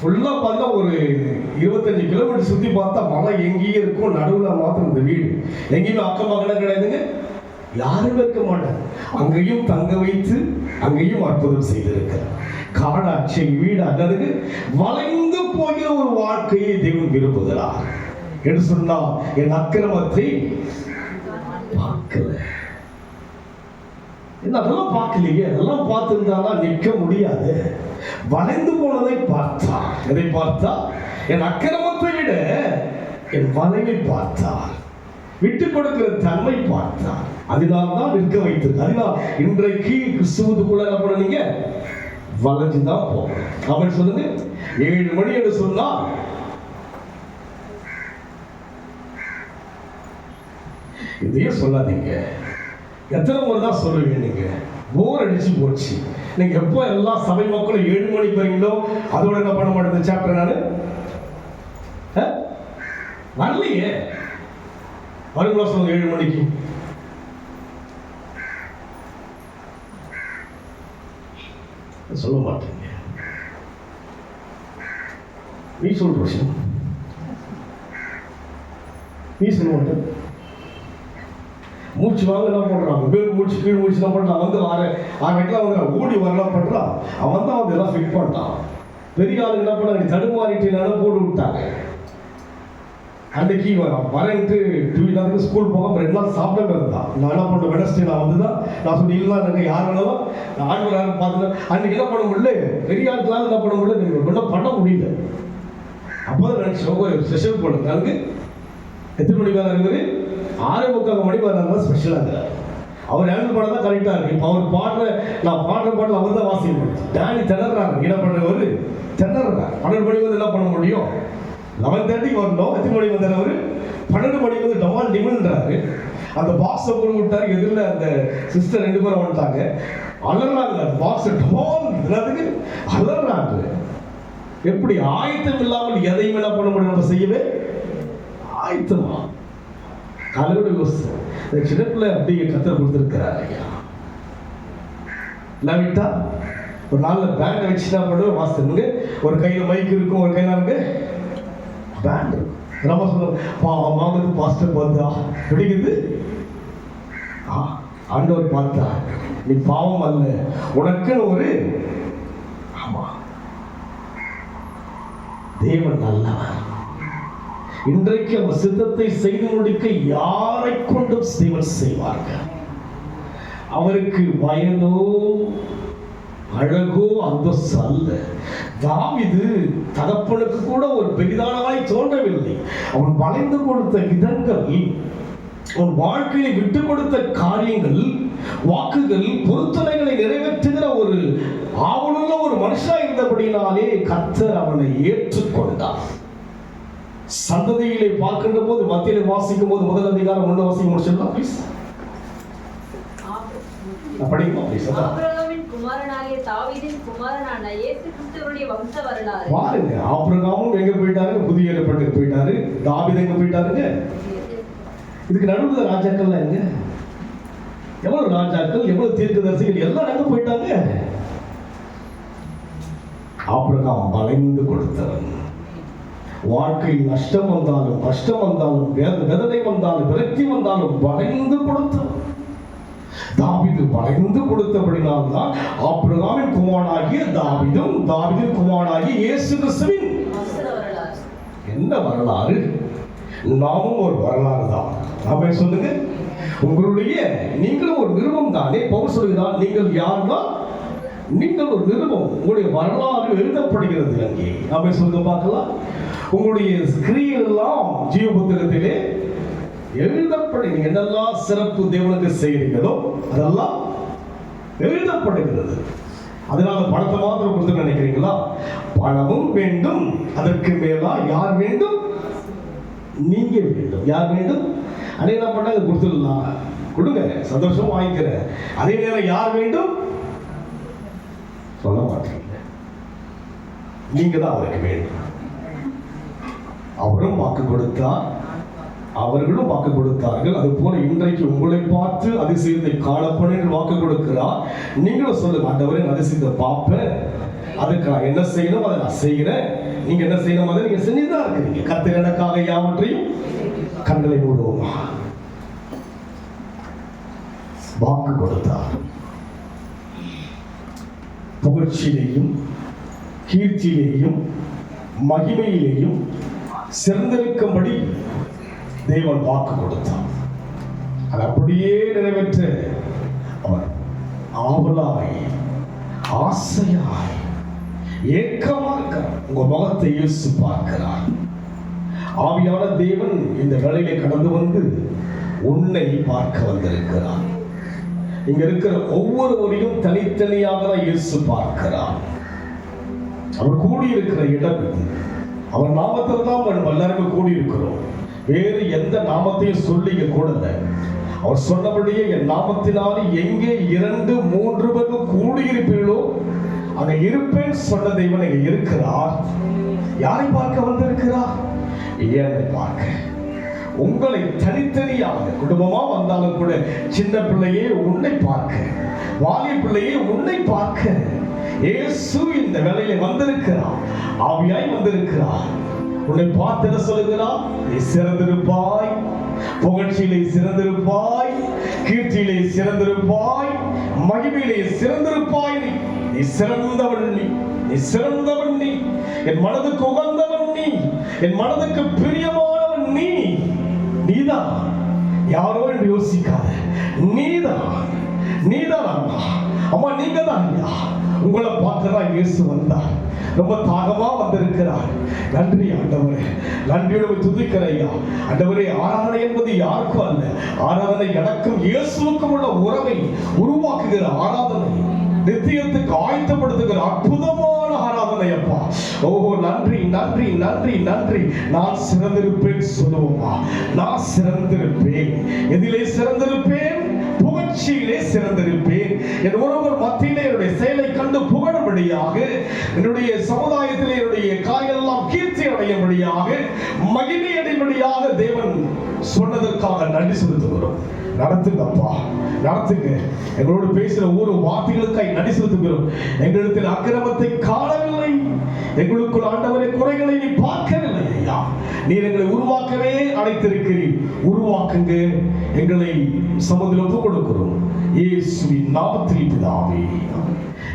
ஃபுல்லா பார்த்தா ஒரு 25 கிலோமீட்டர் சுத்தி பார்த்தா மலை எங்கேயும் இருக்கும், நடுவில் மாத்திரம் இந்த வீடு, எங்கேயுமே அக்கம் பக்கம் கிடையாதுங்க. யாரும் இருக்க மாட்டாங்க. அங்கேயும் தங்க வைத்து அங்கேயும் அற்புதம் செய்திருக்கிறார். காடாட்சி வீடு அல்லது வளைந்து போகிற ஒரு வாழ்க்கையை தேவன் விரும்புகிறார் என்று சொன்னால் என் அக்கிரமத்தை பார்க்கல. அதெல்லாம் பார்க்கலையே, அதெல்லாம் பார்த்திருந்தாலும் நிற்க முடியாது. வளைந்து போனதை பார்த்தார். எதை பார்த்தார்? என் அக்கிரமத்தை விட என் வளைவை பார்த்தார். விட்டு கொடுக்கிற தன்மை பார்த்தார். அதனால்தான் நிற்க வைத்தது. அதனால் இன்றைக்கு கிறிஸ்துவுக்குள்ள என்ன பண்ணீங்க? வளைஞ்சுதான் போகணும். அவன் சொல்லுங்க, 7 மணி என்று சொன்னால் இதையே சொல்லாதீங்க. எத்தனை முறை தான் சொல்லுவீங்க? நீங்க போர் அடிச்சு போச்சு. நீங்க எப்போ எல்லா சபை மக்களும் 7 மணிக்கு வரீங்களோ அதோட என்ன பண்ண மாட்டேன் சாப்டர் நானு வரலையே. வருங்களா சொல்லுங்க 7 மணிக்கு. சொல்ல மாட்டீங்க. நீ சொல்ற விஷயம் நீ சொல்ல மாட்டேன். மூச்சு வாங்க என்ன பண்றான்? பேர் மூச்சு கீழ் மூச்சு என்ன பண்றான்? வந்து 6 வந்து ஓடி வரலாம் பண்றான். அவன் தான் வந்து எல்லாம் ஃபிட் பண்ணிட்டான். பெரிய ஆளு என்ன பண்ண தடுமாறிட்டு போட்டு விட்டாங்க. அன்னைக்கு வரேன்ட்டு 2 நாளுக்கு ஸ்கூல் போக 2 நாள் சாப்பிடாம இருந்தான். நான் என்ன பண்ண வெனஸ்டே நான் வந்துதான் நான் சொல்லி இல்லை எனக்கு யார் வேணாலும் ஆண்கள் யாரும் பார்த்துட்டேன். அன்னைக்கு என்ன பண்ண முடியல, பெரிய ஆட்களால் என்ன பண்ண முடியல, நீங்கள் ஒன்றும் பண்ண முடியல. அப்போ நினைச்சோம் ஸ்பெஷல் போடுங்க. அதுக்கு எத்தனை மணிக்கு வேலை இருக்குது? 6:45 மணிக்கு வர்றாங்க. ஸ்பெஷலாக இருக்கிறார். அவர் ஹேண்டில் பண்ண தான் கரெக்டாக இருக்கு. இப்போ அவர் பாடுற நான் பாடுற பாட்டில் அவர் தான் வாசிக்கணும். டேனி திணறாங்க. என்ன பண்ணுறவர் திணறாங்க. 12 மணிக்கு வந்து என்ன பண்ண முடியும்? 11:30 வரணும். எத்தனை மணிக்கு வந்தார் அவர்? 12 மணிக்கு வந்து டமால் டிமன்றாரு. அந்த பாக்ஸை போட்டு விட்டாரு. எதிரில் அந்த சிஸ்டர் 2 பேரும் வந்துட்டாங்க. அலறாங்க. பாக்ஸை டமால் எல்லாத்துக்கு அலறாங்க. எப்படி ஆயத்தம் இல்லாமல் எதையும் என்ன பண்ண முடியும்? நம்ம செய்யவே ஆயத்தமா காலையோட யோசிச்சு இந்த சின்ன பிள்ளை அப்படியே கத்தர் கொடுத்துருக்கிறார். ஐயா இல்லாவிட்டா ஒரு நாளில் பேண்டை வச்சுட்டா பண்ணுவேன். வாசித்துங்க. ஒரு கையில் மைக் இருக்கும், ஒரு கையில் இருக்கு பேண்ட் இருக்கும். நம்ம சொல்லுவோம் பாவமாவது பாஸ்டர் பார்த்தா பிடிக்குது. ஆண்டவர் பார்த்தா நீ பாவம் அல்ல, உனக்குன்னு ஒரு ஆமா தேவன் நல்லவர். இன்றைக்கு அவர் சித்தத்தை செய்து முடிக்க யாரை கொண்டும் தேவன் செய்வார்கள். அவருக்கு வயதோ அழகோ அந்தஸ்து அல்ல. தாவீது தகப்பனுக்கு கூட ஒரு பெரிதானவாய் தோன்றவில்லை. அவன் வளைந்து கொடுத்த விதங்கள், அவன் வாழ்க்கையை விட்டு கொடுத்த காரியங்கள், வாக்குகள், பொருத்தனைகளை நிறைவேற்றுகிற ஒரு ஆவலுள்ள ஒரு மனுஷா இருந்தபடினாலே கர்த்தர் அவனை ஏற்றுக்கொண்டார். சந்ததியிலே பார்க்கின்ற போது மத்தியிலே வாசிக்கும் போது 1 அதிகாரம் 1 வாசிக்க முடிச்சிடலாம் ப்ளீஸ். ஆபிரகாமின் குமாரனாகிய தாவீதின் குமாரனான இயேசு கிறிஸ்துவுடைய வம்ச வரலாறு பாருங்க. ஆபிரகாமும் எங்க போயிட்டாரு? புதிய ஏற்பாட்டுக்கு போயிட்டாரு. தாவீது எங்க போயிட்டாருங்க? இதுக்கு நடுவுல ராஜாக்கள் எங்க? எவ்வளவு ராஜாக்கள், எவ்வளவு தீர்க்கதரிசிகள் எல்லாம் எங்க போயிட்டாங்க? ஆபிரகாம் வளைந்து கொடுத்தவன். வாழ்க்கையில் நஷ்டம் வந்தாலும் கஷ்டம் வந்தாலும் வேதனை வந்தாலும் விரக்தி வந்தாலும் வளைந்து கொடுத்தவன். தாவீது வளைந்து கொடுத்தபடினால் தான் ஆபிரகாமின் குமாரனாகிய தாவீதும் தாவீதின் குமாரனாகிய இயேசு கிறிஸ்துவின் என்ன வரலாறு? நாமும் ஒரு வரலாறு தான். நாம சொல்லுங்க, உங்களுடைய நீங்களும் ஒரு நிருபம் தானே. பவுல் சொல்கிறார், நீங்கள் யாருன்னா நீங்கள் ஒரு நிருபம். உங்களுடைய வரலாறு எழுதப்படுகிறது அங்கே. நாம சொல்லுங்க பார்க்கலாம். உங்களுடைய கிரியையெல்லாம் ஜீவ புத்தகத்திலே எழுதப்படி நீங்க என்னெல்லாம் சிறப்பு தேவனுக்கு செய்கிறீங்களோ அதெல்லாம் எழுதப்படுகிறது. அதனால பணத்தை மாத்திரம் கொடுத்து நினைக்கிறீங்களா? பணமும் வேண்டும், அதற்கு மேலா யார் வேண்டும்? நீங்க வேண்டும். யார் வேண்டும்? அதே என்ன பண்ணாங்க? கொடுத்துடலாம், கொடுங்க, சந்தோஷம் வாங்கிக்கிறேன். அதே நேரம் யார் வேண்டும்? சொல்ல மாட்டீங்க. நீங்க தான் அவருக்கு வேண்டும். அவரும் வாக்கு கொடுத்தார், அவர்களும் வாக்கு கொடுத்தார்கள். அது போல இன்றைக்கு உங்களை பார்த்து அதிசயத்தை காணப்படும் வாக்கு கொடுக்கிறார். நீங்களும் சொல்லுங்க, ஆண்டவரே அதிசயத்தை பார்ப்பேன், அதுக்கு நான் என்ன செய்யணும் அதை நான் செய்கிறேன். நீங்க என்ன செய்யணும் அதை நீங்க செஞ்சுதான் இருக்கிறீங்க. கர்த்தர் எனக்காக யாவற்றையும் கண்களை மூடுவோமா? வாக்கு கொடுத்தார். புகழ்ச்சியிலேயும் கீர்த்தியிலேயும் மகிமையிலேயும் சிறந்திருக்கும்படி தேவன் வாக்கு கொடுத்தார். அது அப்படியே நிறைவேற்ற அவர் ஆவலாய் ஆசையாய் ஏக்கமாக உங்க முகத்தை இயேசு பார்க்கிறார். ஆவியான தேவன் இந்த வேளையிலே கடந்து வந்து உன்னை பார்க்க வந்திருக்கிறார். இங்க இருக்கிற ஒவ்வொருவரையும் தனித்தனியாக தான் இயேசு பார்க்கிறார். அவர் கூடியிருக்கிற இடம் இது. அவர் நாமத்தில் தான் எல்லாருமே கூடியிருக்கிறோம். வேறு எந்த நாமத்தையும் சொல்லி கூடல. அவர் சொன்னபடியே என் நாமத்தினாலே எங்கே 2-3 பேர் கூடியிருப்பீர்களோ அங்க இருப்பேன் சொன்ன தெய்வன் இங்க இருக்கிறார். யாரை பார்க்க வந்திருக்கிறார்? என்னை பார்க்க. உங்களை தனித்தனியாக குடும்பமா வந்தாலும் கூட சின்ன பிள்ளையே உன்னை பார்க்க, வாலிய பிள்ளையே உன்னை பார்க்க இயேசு இந்த வேளையிலே வந்திருக்கிறார். ஆவியாய் வந்திருக்கிறார். உன்னை பார்த்து என்ன சொல்லுகிறார்? நீ சிறந்திருப்பாய், புகழ்ச்சியிலே சிறந்திருப்பாய், கீர்த்தியிலே சிறந்திருப்பாய், மகிமையிலே சிறந்திருப்பாய். நீ சிறந்தவன், நீ சிறந்தவன், நீ என் மனதுக்கு உகந்தவன், நீ என் மனதுக்கு பிரியமானவன், நீதான். யாரோ என்று யோசிக்காத, நீதான் அம்மா. அம்மா நீங்க தான் ஐயா. உங்களை பார்க்கதான் இயேசு வந்தார். ரொம்ப தாகமா வந்திருக்கிறார். நன்றி ஆண்டவரே, நன்றியோடு துதிக்கிற ஐயா. ஆண்டவரே, ஆராதனை என்பது யாருக்கும் அல்ல, ஆராதனை எனக்கும் இயேசுவுக்கும் உள்ள உறவை உருவாக்குகிற ஆராதனை, நித்தியத்துக்கு ஆயத்தப்படுத்துகிற அற்புதமான ஆராதனை அப்பா. ஓஹோ, நன்றி நன்றி நன்றி நன்றி. நான் சிறந்திருப்பேன் சொல்லுவோமா? நான் சிறந்திருப்பேன். எதிலே சிறந்திருப்பேன்? புகழ்ச்சியிலே சிறந்திருப்பேன். என் ஒருவர் மத்தியிலே என்னுடைய செயலை கண்டு புகழும்படியாக, என்னுடைய சமுதாயத்திலே என்னுடைய காரியெல்லாம் கீர்த்தி அடையும்படியாக, மகிமை அடையும்படியாக தேவன் சொன்னதற்காக நன்றி செலுத்துகிறோம். நடத்துங்கப்பா, நடத்துங்க. எங்களோடு பேசுகிற ஒவ்வொரு வார்த்தைகளுக்காய் நன்றி செலுத்துகிறோம். எங்களிடத்தில் அக்கிரமத்தை காணவில்லை, எங்களுக்குள் ஆண்டவரை குறைகளை நீ பார்க்கவில்லை ஐயா. நீர் எங்களை உருவாக்கவே அழைத்திருக்கிறீர். உருவாக்குங்க, எங்களை சமூகத்தில் ஒப்புக் கொடுக்கிறோம். இயேசுவின் நாமத்தில் பிதாவே.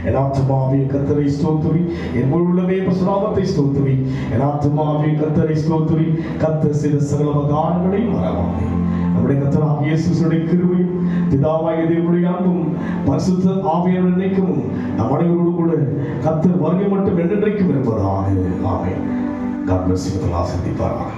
என் ஆத்துமாவே கர்த்தரை ஸ்தோத்திரி, என் முழு உள்ளமே பரிசுத்த ஸ்தோத்திரி. என் ஆத்துமாவே கர்த்தரை ஸ்தோத்திரி, கர்த்தர் செய்த சகல உபகாரங்களையும் மறவாதே. நம்முடைய கர்த்தராகிய இயேசுவுடைய கிருபையும் பிதாவாகிய தேவனுடைய அன்பும் பரிசுத்த ஆவியானவரின் ஐக்கியமும் நம் அனைவரோடு கூட கர்த்தர் வருகை மட்டும் என்றென்றைக்கும் இருப்பதாக. ஆமென். God bless you. ஆசீர்வதிப்பாராக.